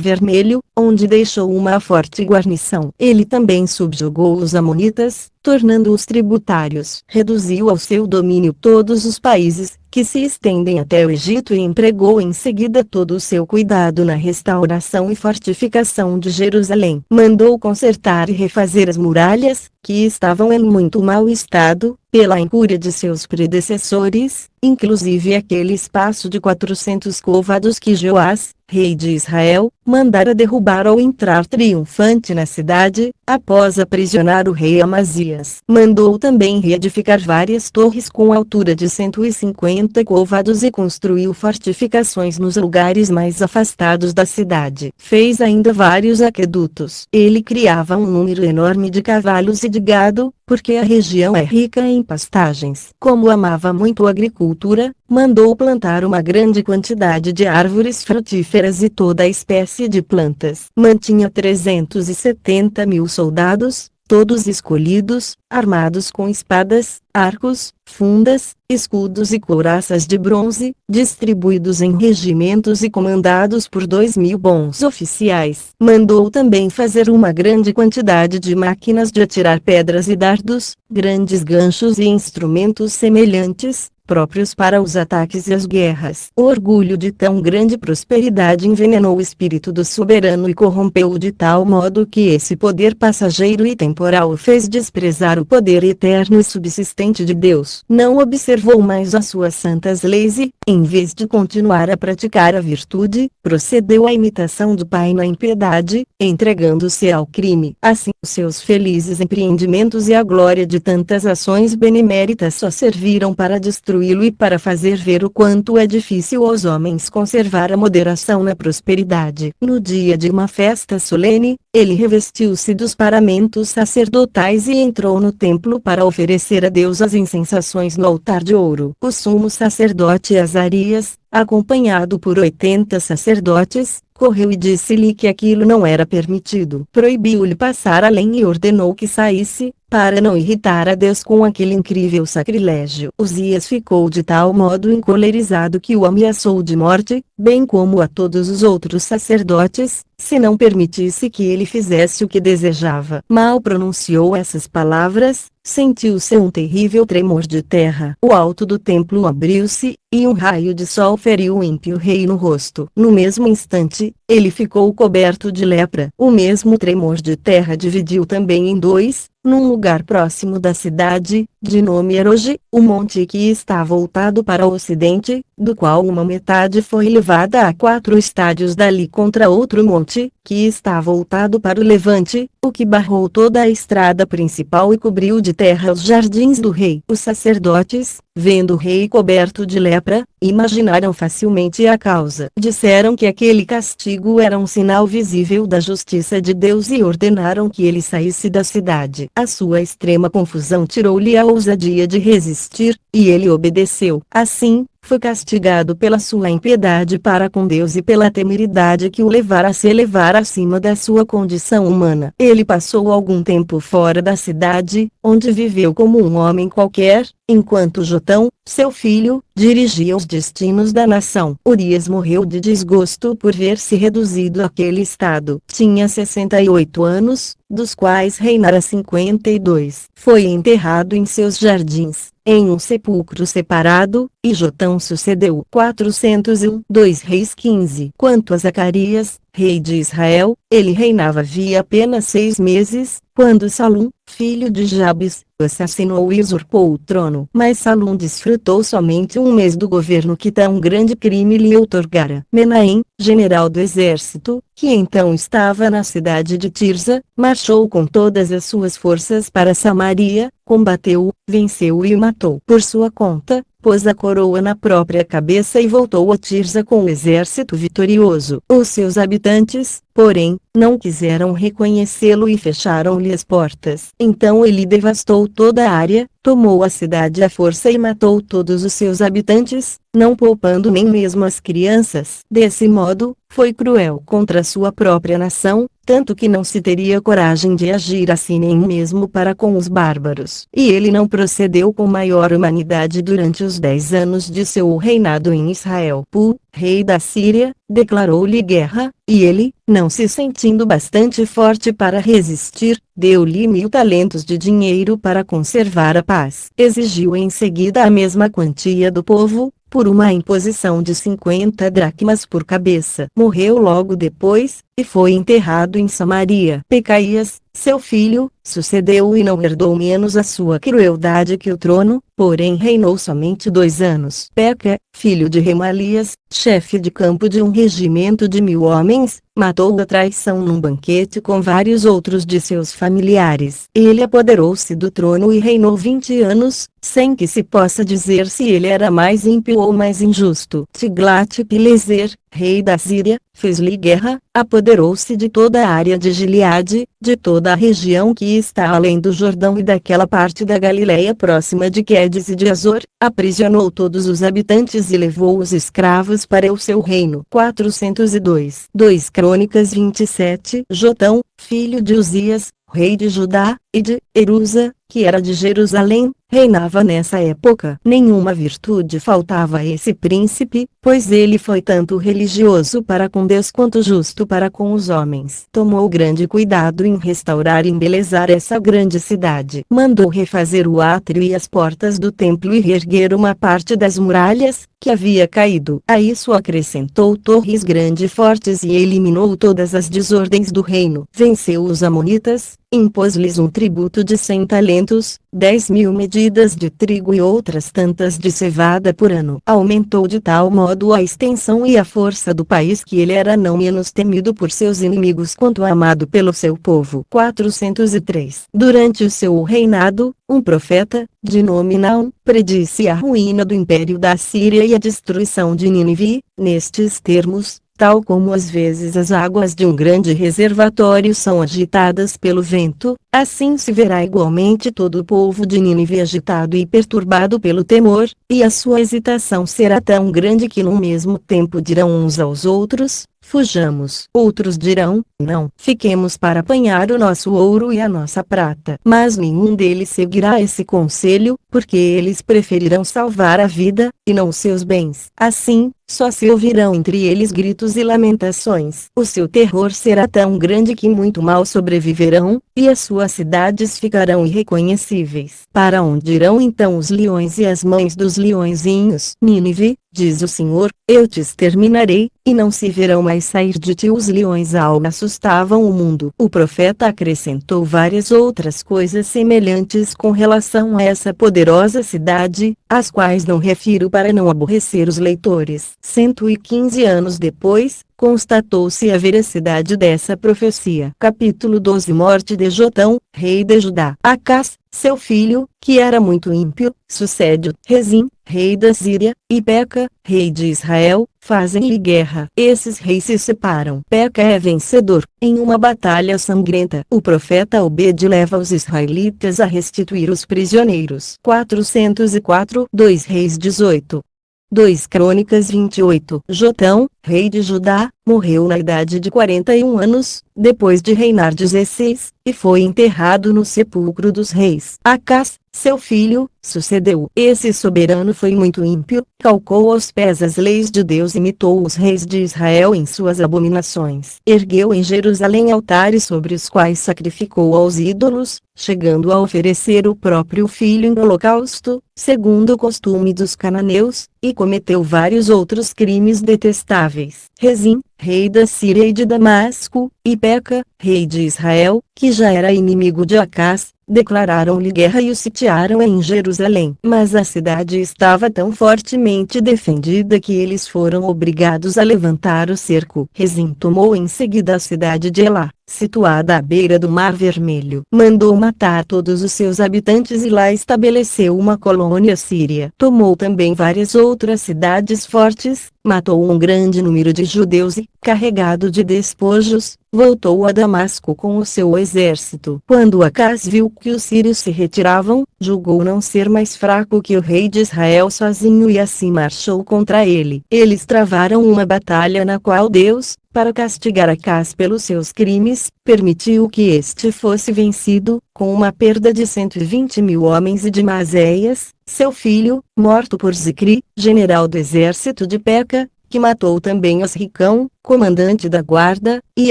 Vermelho, onde deixou uma forte guarnição. Ele também subjugou os amonitas, tornando-os tributários. Reduziu ao seu domínio todos os países, que se estendem até o Egito, e empregou em seguida todo o seu cuidado na restauração e fortificação de Jerusalém. Mandou consertar e refazer as muralhas, que estavam em muito mau estado, pela incúria de seus predecessores, inclusive aquele espaço de 400 côvados que Joás, rei de Israel, mandara derrubar ao entrar triunfante na cidade, Após aprisionar o rei Amazias, mandou também reedificar várias torres com altura de 150 côvados e construiu fortificações nos lugares mais afastados da cidade. Fez ainda vários aquedutos. Ele criava um número enorme de cavalos e de gado, porque a região é rica em pastagens. Como amava muito a agricultura, mandou plantar uma grande quantidade de árvores frutíferas e toda espécie de plantas. Mantinha 370.000 soldados, todos escolhidos, armados com espadas, arcos, fundas, escudos e couraças de bronze, distribuídos em regimentos e comandados por 2.000 bons oficiais. Mandou também fazer uma grande quantidade de máquinas de atirar pedras e dardos, grandes ganchos e instrumentos semelhantes, próprios para os ataques e as guerras. O orgulho de tão grande prosperidade envenenou o espírito do soberano e corrompeu-o de tal modo que esse poder passageiro e temporal o fez desprezar o poder eterno e subsistente de Deus. Não observou mais as suas santas leis e, em vez de continuar a praticar a virtude, procedeu à imitação do pai na impiedade, entregando-se ao crime. Assim, os seus felizes empreendimentos e a glória de tantas ações beneméritas só serviram para destruí-lo e para fazer ver o quanto é difícil aos homens conservar a moderação na prosperidade. No dia de uma festa solene, ele revestiu-se dos paramentos sacerdotais e entrou no templo para oferecer a Deus as incensações no altar de ouro. O sumo sacerdote Azarias, acompanhado por 80 sacerdotes, correu e disse-lhe que aquilo não era permitido. Proibiu-lhe passar além e ordenou que saísse, para não irritar a Deus com aquele incrível sacrilégio. Uzias ficou de tal modo encolerizado que o ameaçou de morte, bem como a todos os outros sacerdotes, se não permitisse que ele fizesse o que desejava. Mal pronunciou essas palavras, sentiu-se um terrível tremor de terra. O alto do templo abriu-se, e um raio de sol feriu o ímpio rei no rosto. No mesmo instante, ele ficou coberto de lepra. O mesmo tremor de terra dividiu também em dois, num lugar próximo da cidade, de nome Eroge, o monte que está voltado para o ocidente, do qual uma metade foi levada a 4 estádios dali contra outro monte, que está voltado para o levante, o que barrou toda a estrada principal e cobriu de terra os jardins do rei. Os sacerdotes, vendo o rei coberto de lepra, imaginaram facilmente a causa. Disseram que aquele castigo era um sinal visível da justiça de Deus e ordenaram que ele saísse da cidade. A sua extrema confusão tirou-lhe a ousadia de resistir, e ele obedeceu. Assim, foi castigado pela sua impiedade para com Deus e pela temeridade que o levara a se elevar acima da sua condição humana. Ele passou algum tempo fora da cidade, onde viveu como um homem qualquer, enquanto Jotão, seu filho, dirigia os destinos da nação. Urias morreu de desgosto por ver-se reduzido àquele estado. Tinha 68 anos, dos quais reinara 52. Foi enterrado em seus jardins, em um sepulcro separado, e Jotão sucedeu. 401. 2 Reis 15. Quanto a Zacarias, rei de Israel, ele reinava havia apenas 6 meses, quando Salum, filho de Jabes, o assassinou e usurpou o trono. Mas Salum desfrutou somente um mês do governo que tão grande crime lhe outorgara. Menahem, general do exército, que então estava na cidade de Tirza, marchou com todas as suas forças para Samaria, combateu-o, venceu-o e o matou. Por sua conta, pôs a coroa na própria cabeça e voltou a Tirza com o exército vitorioso. Os seus habitantes, porém, não quiseram reconhecê-lo e fecharam-lhe as portas. Então ele devastou toda a área, tomou a cidade à força e matou todos os seus habitantes, não poupando nem mesmo as crianças. Desse modo, foi cruel contra sua própria nação, tanto que não se teria coragem de agir assim nem mesmo para com os bárbaros. E ele não procedeu com maior humanidade durante os 10 anos de seu reinado em Israel. Pu, rei da Síria, declarou-lhe guerra, e ele, não se sentindo bastante forte para resistir, deu-lhe 1000 talentos de dinheiro para conservar a paz. Exigiu em seguida a mesma quantia do povo, por uma imposição de 50 dracmas por cabeça. Morreu logo depois, e foi enterrado em Samaria. Pecaías, seu filho, sucedeu e não herdou menos a sua crueldade que o trono, porém reinou somente 2 anos. Peca, filho de Remalias, chefe de campo de um regimento de 1000 homens, matou a traição num banquete com vários outros de seus familiares. Ele apoderou-se do trono e reinou 20 anos, sem que se possa dizer se ele era mais ímpio ou mais injusto. Tiglat-Pileser, rei da Síria, fez-lhe guerra, apoderou-se de toda a área de Gileade, de toda a região que está além do Jordão e daquela parte da Galileia próxima de Quedes e de Azor, aprisionou todos os habitantes e levou os escravos para o seu reino. 402. 2 Crônicas 27. Jotão, filho de Uzias, rei de Judá, e de Erusa, que era de Jerusalém, reinava nessa época. Nenhuma virtude faltava a esse príncipe, pois ele foi tanto religioso para com Deus quanto justo para com os homens. Tomou grande cuidado em restaurar e embelezar essa grande cidade. Mandou refazer o átrio e as portas do templo e reerguer uma parte das muralhas, que havia caído. A isso acrescentou torres grandes e fortes e eliminou todas as desordens do reino. Venceu os amonitas, impôs-lhes um tributo de 100 talentos, 10.000 medidas de trigo e outras tantas de cevada por ano. Aumentou de tal modo a extensão e a força do país que ele era não menos temido por seus inimigos quanto amado pelo seu povo. 403. Durante o seu reinado, um profeta, de nome Naum, predisse a ruína do império da Síria e a destruição de Nínive, nestes termos: tal como às vezes as águas de um grande reservatório são agitadas pelo vento, assim se verá igualmente todo o povo de Nínive agitado e perturbado pelo temor, e a sua hesitação será tão grande que no mesmo tempo dirão uns aos outros: fujamos. Outros dirão: não, fiquemos para apanhar o nosso ouro e a nossa prata. Mas nenhum deles seguirá esse conselho, porque eles preferirão salvar a vida, e não seus bens. Assim, só se ouvirão entre eles gritos e lamentações. O seu terror será tão grande que muito mal sobreviverão, e as suas cidades ficarão irreconhecíveis. Para onde irão então os leões e as mães dos leõezinhos? Nínive, diz o Senhor, eu te exterminarei, e não se verão mais sair de ti os leões. Algo assustavam o mundo. O profeta acrescentou várias outras coisas semelhantes com relação a essa poderosa cidade, as quais não refiro para não aborrecer os leitores. 115 anos depois, constatou-se a veracidade dessa profecia. Capítulo 12. Morte de Jotão, rei de Judá. Acás, seu filho, que era muito ímpio, sucede Rezim, rei da Síria, e Peca, rei de Israel, fazem-lhe guerra. Esses reis se separam. Peca é vencedor. Em uma batalha sangrenta, o profeta Obed leva os israelitas a restituir os prisioneiros. 404. 2 Reis 18. 2 Crônicas 28. Jotão, rei de Judá, morreu na idade de 41 anos, depois de reinar 16, e foi enterrado no sepulcro dos reis. Acás, seu filho, sucedeu. Esse soberano foi muito ímpio, calcou aos pés as leis de Deus e imitou os reis de Israel em suas abominações. Ergueu em Jerusalém altares sobre os quais sacrificou aos ídolos, chegando a oferecer o próprio filho em holocausto, segundo o costume dos cananeus, e cometeu vários outros crimes detestáveis. Rezim, rei da Síria e de Damasco, e Peca, rei de Israel, que já era inimigo de Acás, declararam-lhe guerra e o sitiaram em Jerusalém. Mas a cidade estava tão fortemente defendida que eles foram obrigados a levantar o cerco. Rezim tomou em seguida a cidade de Elá, situada à beira do Mar Vermelho. Mandou matar todos os seus habitantes e lá estabeleceu uma colônia síria. Tomou também várias outras cidades fortes, matou um grande número de judeus e, carregado de despojos, voltou a Damasco com o seu exército. Quando Acás viu que os sírios se retiravam, julgou não ser mais fraco que o rei de Israel sozinho e assim marchou contra ele. Eles travaram uma batalha na qual Deus, para castigar Acás pelos seus crimes, permitiu que este fosse vencido, com uma perda de 120.000 homens e de Maséias, seu filho, morto por Zicri, general do exército de Peca, que matou também Asricão, comandante da guarda, e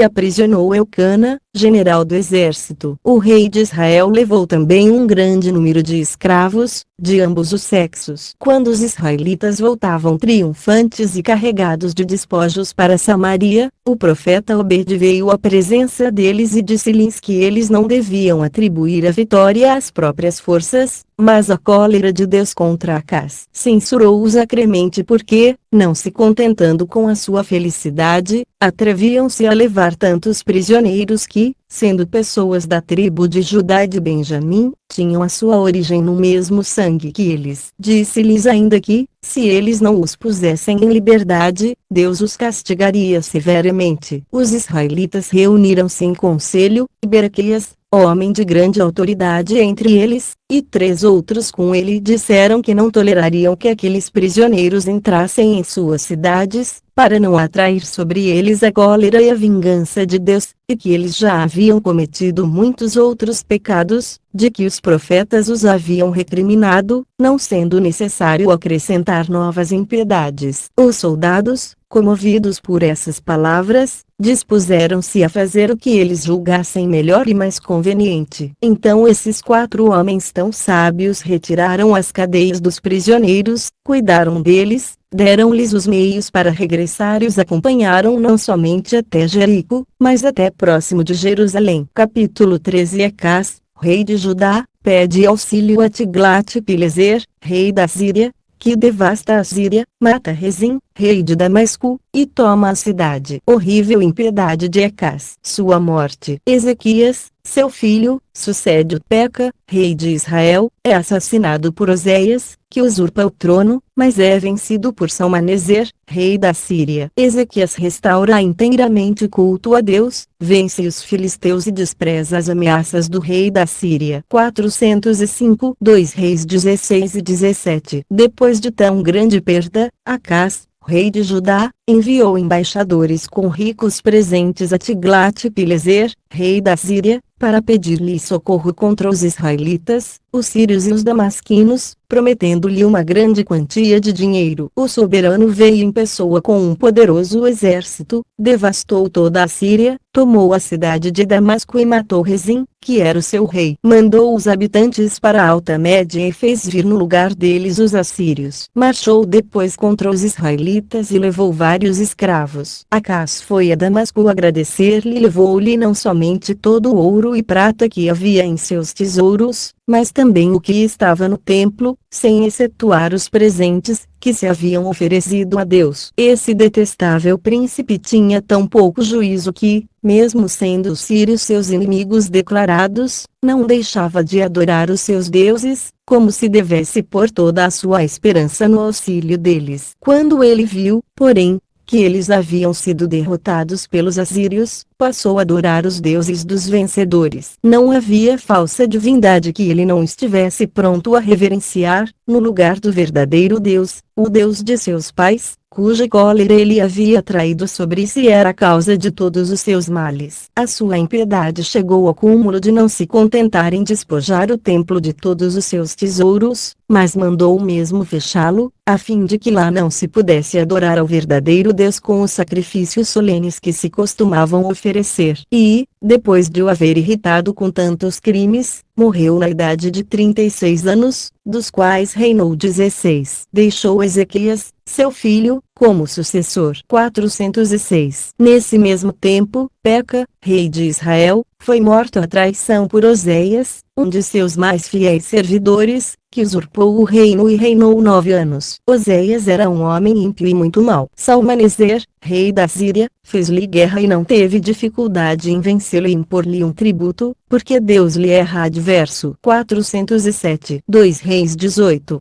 aprisionou Eucana, general do exército. O rei de Israel levou também um grande número de escravos, de ambos os sexos. Quando os israelitas voltavam triunfantes e carregados de despojos para Samaria, o profeta Obed veio à presença deles e disse-lhes que eles não deviam atribuir a vitória às próprias forças, mas a cólera de Deus contra Acás. Censurou-os acremente porque, não se contentando com a sua felicidade, atreviam-se a levar tantos prisioneiros que, sendo pessoas da tribo de Judá e de Benjamim, tinham a sua origem no mesmo sangue que eles. Disse-lhes ainda que, se eles não os pusessem em liberdade, Deus os castigaria severamente. Os israelitas reuniram-se em conselho, e Berequias, homem de grande autoridade entre eles, e 3 outros com ele disseram que não tolerariam que aqueles prisioneiros entrassem em suas cidades, para não atrair sobre eles a cólera e a vingança de Deus, e que eles já haviam cometido muitos outros pecados, de que os profetas os haviam recriminado, não sendo necessário acrescentar novas impiedades. Os soldados, comovidos por essas palavras, dispuseram-se a fazer o que eles julgassem melhor e mais conveniente. Então esses 4 homens tão sábios retiraram as cadeias dos prisioneiros, cuidaram deles, deram-lhes os meios para regressar e os acompanharam não somente até Jerico, mas até próximo de Jerusalém. Capítulo 13. Acás, rei de Judá, pede auxílio a Tiglat-Pileser, rei da Síria, que devasta a Síria, mata Rezim, rei de Damasco, e toma a cidade. Horrível impiedade de Acás. Sua morte. Ezequias, seu filho, sucede o Peca, rei de Israel, é assassinado por Oséias, que usurpa o trono, mas é vencido por Salmaneser, rei da Síria. Ezequias restaura inteiramente o culto a Deus, vence os filisteus e despreza as ameaças do rei da Síria. 405. 2 Reis 16 e 17. Depois de tão grande perda, Acás, rei de Judá, enviou embaixadores com ricos presentes a Tiglat-Pileser, rei da Síria, para pedir-lhe socorro contra os israelitas, os sírios e os damasquinos, prometendo-lhe uma grande quantia de dinheiro. O soberano veio em pessoa com um poderoso exército, devastou toda a Síria, tomou a cidade de Damasco e matou Rezim, que era o seu rei. Mandou os habitantes para a Alta Média e fez vir no lugar deles os assírios. Marchou depois contra os israelitas e levou vários escravos. Acás foi a Damasco agradecer-lhe e levou-lhe não somente todo o ouro e prata que havia em seus tesouros, mas também o que estava no templo, sem excetuar os presentes que se haviam oferecido a Deus. Esse detestável príncipe tinha tão pouco juízo que, mesmo sendo os sírios seus inimigos declarados, não deixava de adorar os seus deuses, como se devesse pôr toda a sua esperança no auxílio deles. Quando ele viu, porém, que eles haviam sido derrotados pelos assírios, passou a adorar os deuses dos vencedores. Não havia falsa divindade que ele não estivesse pronto a reverenciar, no lugar do verdadeiro Deus, o Deus de seus pais, cuja cólera ele havia traído sobre si era a causa de todos os seus males. A sua impiedade chegou ao cúmulo de não se contentar em despojar o templo de todos os seus tesouros, mas mandou mesmo fechá-lo, a fim de que lá não se pudesse adorar ao verdadeiro Deus com os sacrifícios solenes que se costumavam oferecer. E, depois de o haver irritado com tantos crimes, morreu na idade de 36 anos, dos quais reinou 16. Deixou Ezequias, seu filho, como sucessor. 406. Nesse mesmo tempo, Peca, rei de Israel, foi morto à traição por Oséias, um de seus mais fiéis servidores, que usurpou o reino e reinou 9 anos. Oséias era um homem ímpio e muito mau. Salmaneser, rei da Síria, fez-lhe guerra e não teve dificuldade em vencê-lo e impor-lhe um tributo, porque Deus lhe era adverso. 407. 2 Reis 18.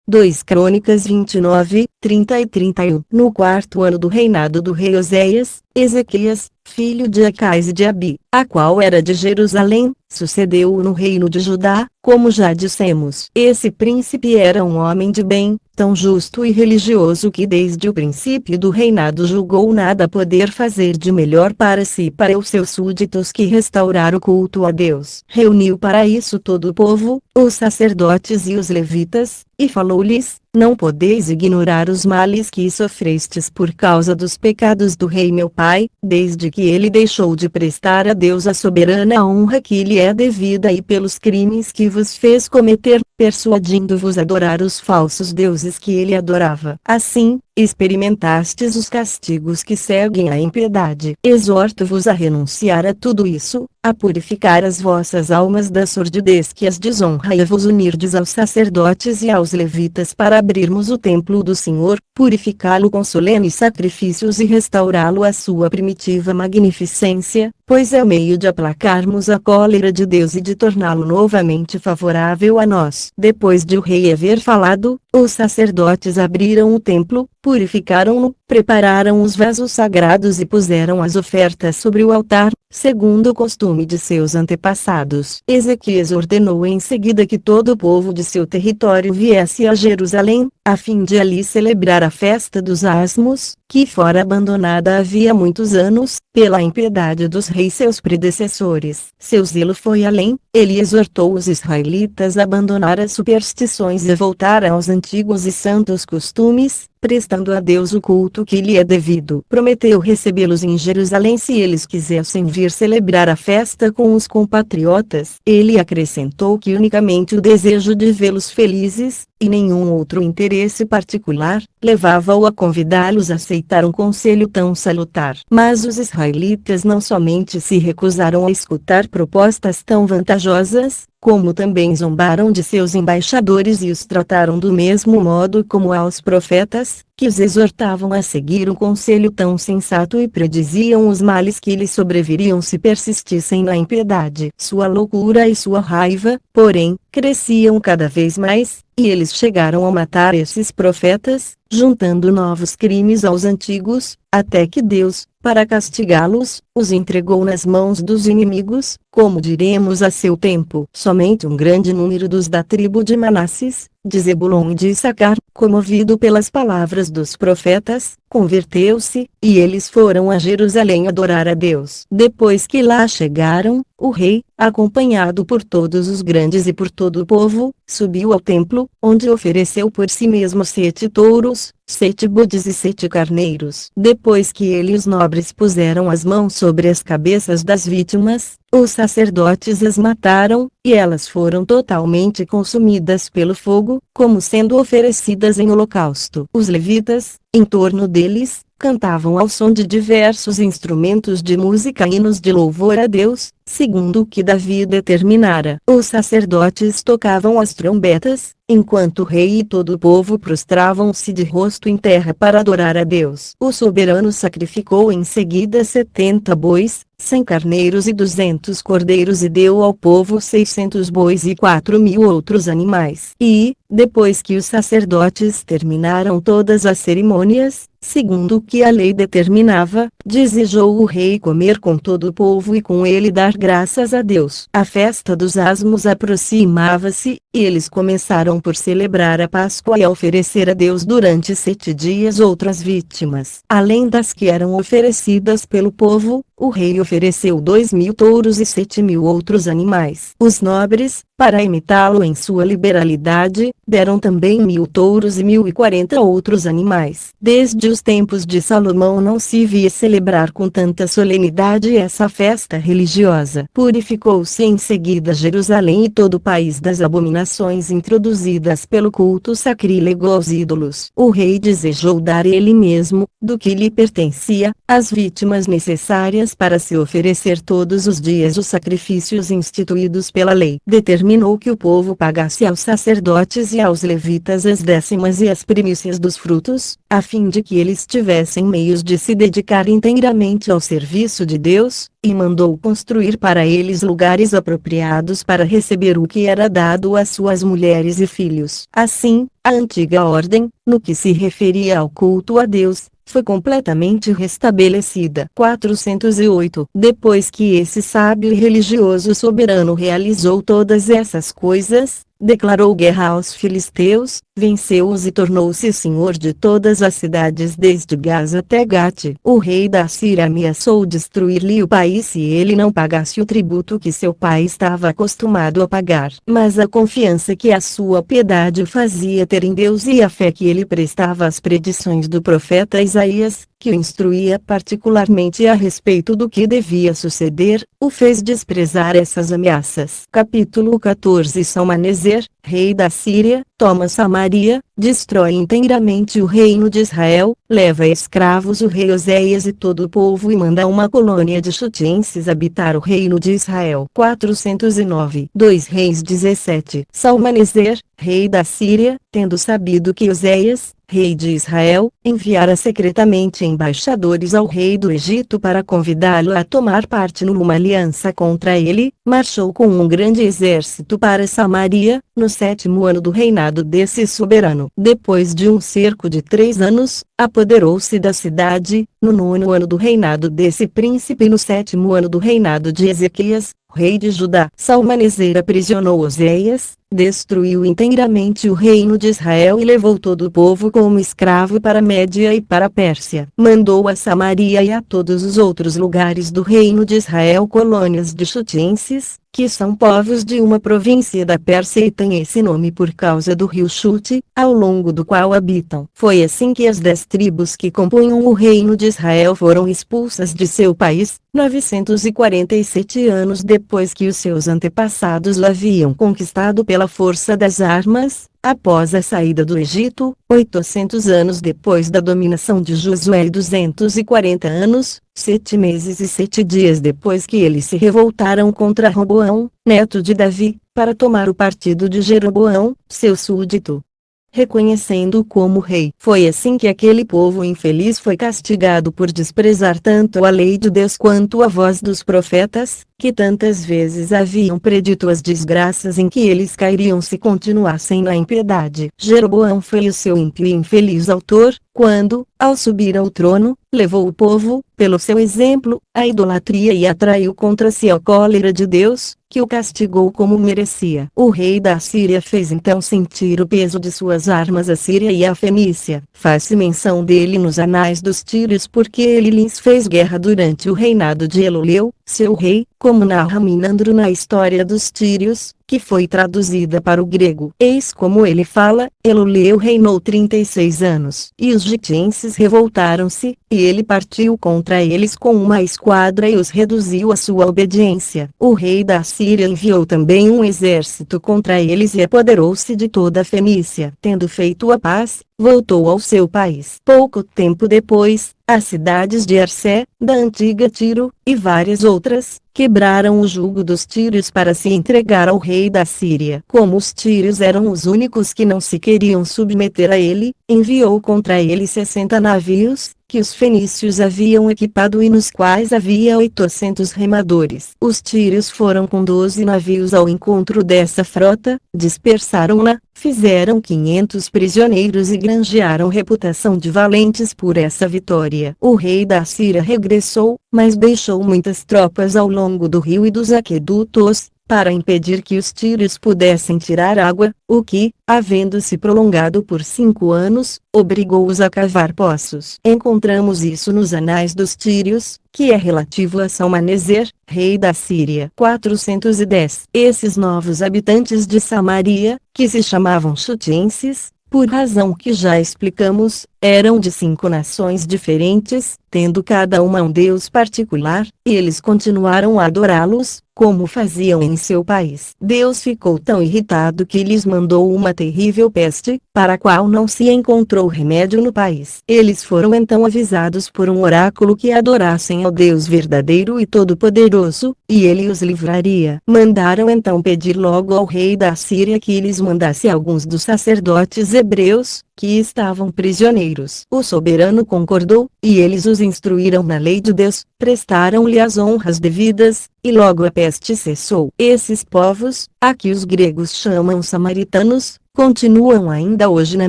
2 Crônicas 29, 30 e 31. No 4º ano do reinado do rei Oséias, Ezequias, filho de Acás e de Abi, a qual era de Jerusalém, sucedeu-o no reino de Judá, como já dissemos. Esse príncipe era um homem de bem, tão justo e religioso que desde o princípio do reinado julgou nada poder fazer de melhor para si e para os seus súditos que restaurar o culto a Deus. Reuniu para isso todo o povo, os sacerdotes e os levitas, e falou-lhes, não podeis ignorar os males que sofrestes por causa dos pecados do rei meu pai, desde que ele deixou de prestar a Deus a soberana honra que lhe é devida e pelos crimes que vos fez cometer, persuadindo-vos a adorar os falsos deuses que ele adorava. Assim, experimentastes os castigos que seguem a impiedade. Exorto-vos a renunciar a tudo isso, a purificar as vossas almas da sordidez que as desonra e a vos unirdes aos sacerdotes e aos levitas para abrirmos o templo do Senhor, purificá-lo com solenes sacrifícios e restaurá-lo à sua primitiva magnificência, pois é o meio de aplacarmos a cólera de Deus e de torná-lo novamente favorável a nós. Depois de o rei haver falado, os sacerdotes abriram o templo, purificaram-no, prepararam os vasos sagrados e puseram as ofertas sobre o altar, segundo o costume de seus antepassados. Ezequias ordenou em seguida que todo o povo de seu território viesse a Jerusalém, a fim de ali celebrar a festa dos Asmos, que fora abandonada havia muitos anos, pela impiedade dos reis seus predecessores. Seu zelo foi além, ele exortou os israelitas a abandonar as superstições e voltar aos antigos e santos costumes, prestando a Deus o culto que lhe é devido. Prometeu recebê-los em Jerusalém se eles quisessem vir celebrar a festa com os compatriotas. Ele acrescentou que unicamente o desejo de vê-los felizes, e nenhum outro interesse particular, levava-o a convidá-los a aceitar um conselho tão salutar. Mas os israelitas não somente se recusaram a escutar propostas tão vantajosas, como também zombaram de seus embaixadores e os trataram do mesmo modo como aos profetas, que os exortavam a seguir um conselho tão sensato e prediziam os males que lhes sobreviriam se persistissem na impiedade. Sua loucura e sua raiva, porém, cresciam cada vez mais, e eles chegaram a matar esses profetas, juntando novos crimes aos antigos, até que Deus, para castigá-los, os entregou nas mãos dos inimigos, como diremos a seu tempo. Somente um grande número dos da tribo de Manasses, de Zebulon e de Issacar, comovido pelas palavras dos profetas, converteu-se, e eles foram a Jerusalém adorar a Deus. Depois que lá chegaram, o rei, acompanhado por todos os grandes e por todo o povo, subiu ao templo, onde ofereceu por si mesmo 7 touros, 7 bodes e 7 carneiros. Depois que ele e os nobres puseram as mãos sobre as cabeças das vítimas, os sacerdotes as mataram, e elas foram totalmente consumidas pelo fogo, como sendo oferecidas em holocausto. Os levitas, em torno deles, cantavam ao som de diversos instrumentos de música hinos de louvor a Deus, segundo o que Davi determinara. Os sacerdotes tocavam as trombetas, enquanto o rei e todo o povo prostravam-se de rosto em terra para adorar a Deus. O soberano sacrificou em seguida 70 bois, 100 carneiros e 200 cordeiros e deu ao povo 600 bois e 4.000 outros animais. E, depois que os sacerdotes terminaram todas as cerimônias, segundo o que a lei determinava, desejou o rei comer com todo o povo e com ele dar graças a Deus. A festa dos Asmos aproximava-se, e eles começaram por celebrar a Páscoa e a oferecer a Deus durante 7 dias outras vítimas. Além das que eram oferecidas pelo povo, o rei ofereceu 2.000 touros e 7.000 outros animais. Os nobres, para imitá-lo em sua liberalidade, deram também 1.000 touros e 1.040 outros animais. Desde os tempos de Salomão não se via celebrar com tanta solenidade essa festa religiosa. Purificou-se em seguida Jerusalém e todo o país das abominações introduzidas pelo culto sacrílego aos ídolos. O rei desejou dar ele mesmo, do que lhe pertencia, as vítimas necessárias para se oferecer todos os dias os sacrifícios instituídos pela lei. Determinou que o povo pagasse aos sacerdotes e aos levitas as décimas e as primícias dos frutos, a fim de que eles tivessem meios de se dedicar inteiramente ao serviço de Deus, e mandou construir para eles lugares apropriados para receber o que era dado às suas mulheres e filhos. Assim, a antiga ordem, no que se referia ao culto a Deus, foi completamente restabelecida. 408. Depois que esse sábio e religioso soberano realizou todas essas coisas, declarou guerra aos filisteus, venceu-os e tornou-se senhor de todas as cidades desde Gaza até Gate. O rei da Síria ameaçou destruir-lhe o país se ele não pagasse o tributo que seu pai estava acostumado a pagar. Mas a confiança que a sua piedade o fazia ter em Deus e a fé que ele prestava às predições do profeta Isaías, que o instruía particularmente a respeito do que devia suceder, o fez desprezar essas ameaças. Capítulo 14. Salmaneser, rei da Síria, toma Samaria, destrói inteiramente o reino de Israel, leva escravos o rei Oséias e todo o povo e manda uma colônia de chutienses habitar o reino de Israel. 409. 2 Reis 17. Salmaneser, rei da Síria, tendo sabido que Oséias, rei de Israel, enviara secretamente embaixadores ao rei do Egito para convidá-lo a tomar parte numa aliança contra ele, marchou com um grande exército para Samaria, no 7º ano do reinado desse soberano. Depois de um cerco de 3 anos, apoderou-se da cidade, no 9º ano do reinado desse príncipe e no 7º ano do reinado de Ezequias, rei de Judá. Salmaneser aprisionou Oséias, destruiu inteiramente o reino de Israel e levou todo o povo como escravo para a Média e para a Pérsia. Mandou a Samaria e a todos os outros lugares do reino de Israel colônias de chutienses, que são povos de uma província da Pérsia e têm esse nome por causa do rio Chute, ao longo do qual habitam. Foi assim que as 10 tribos que compunham o reino de Israel foram expulsas de seu país, 947 anos depois que os seus antepassados l'haviam conquistado pela força das armas. Após a saída do Egito, 800 anos depois da dominação de Josué e 240 anos, 7 meses e 7 dias depois que eles se revoltaram contra Roboão, neto de Davi, para tomar o partido de Jeroboão, seu súdito, reconhecendo-o como rei. Foi assim que aquele povo infeliz foi castigado por desprezar tanto a lei de Deus quanto a voz dos profetas, que tantas vezes haviam predito as desgraças em que eles cairiam se continuassem na impiedade. Jeroboão foi o seu ímpio e infeliz autor, quando, ao subir ao trono, levou o povo, pelo seu exemplo, à idolatria e atraiu contra si a cólera de Deus, que o castigou como merecia. O rei da Síria fez então sentir o peso de suas armas a Síria e a Fenícia. Faz-se menção dele nos anais dos Tírios porque ele lhes fez guerra durante o reinado de Eluleu, seu rei, como narra Minandro na História dos Tírios, que foi traduzida para o grego. Eis como ele fala: Eluleu reinou 36 anos. E os gitienses revoltaram-se, e ele partiu contra eles com uma esquadra e os reduziu à sua obediência. O rei da Síria enviou também um exército contra eles e apoderou-se de toda a Fenícia. Tendo feito a paz, voltou ao seu país. Pouco tempo depois, as cidades de Arsé, da antiga Tiro, e várias outras, quebraram o jugo dos tírios para se entregar ao rei da Síria. Como os tírios eram os únicos que não se queriam submeter a ele, enviou contra ele 60 navios, que os fenícios haviam equipado e nos quais havia 800 remadores. Os tírios foram com 12 navios ao encontro dessa frota, dispersaram-na, fizeram 500 prisioneiros e granjearam reputação de valentes por essa vitória. O rei da Síria regressou, mas deixou muitas tropas ao longo do rio e dos aquedutos, para impedir que os tírios pudessem tirar água, o que, havendo-se prolongado por 5 anos, obrigou-os a cavar poços. Encontramos isso nos Anais dos Tírios, que é relativo a Salmaneser, rei da Síria. 410. Esses novos habitantes de Samaria, que se chamavam chutienses, por razão que já explicamos, eram de 5 nações diferentes, tendo cada uma um deus particular, e eles continuaram a adorá-los, como faziam em seu país. Deus ficou tão irritado que lhes mandou uma terrível peste, para a qual não se encontrou remédio no país. Eles foram então avisados por um oráculo que adorassem ao Deus verdadeiro e todo-poderoso, e ele os livraria. Mandaram então pedir logo ao rei da Síria que lhes mandasse alguns dos sacerdotes hebreus, que estavam prisioneiros. O soberano concordou, e eles os instruíram na lei de Deus, prestaram-lhe as honras devidas, e logo a peste cessou. Esses povos, a que os gregos chamam samaritanos, continuam ainda hoje na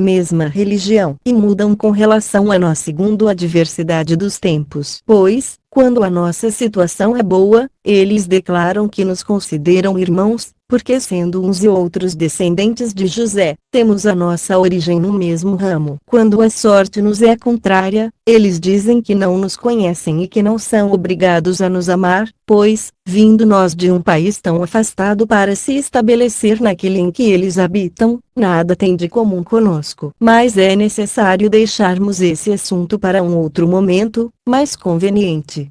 mesma religião e mudam com relação a nós segundo a diversidade dos tempos. Pois, quando a nossa situação é boa, eles declaram que nos consideram irmãos, porque sendo uns e outros descendentes de José, temos a nossa origem no mesmo ramo. Quando a sorte nos é contrária, eles dizem que não nos conhecem e que não são obrigados a nos amar, pois, vindo nós de um país tão afastado para se estabelecer naquele em que eles habitam, nada tem de comum conosco. Mas é necessário deixarmos esse assunto para um outro momento, mais conveniente.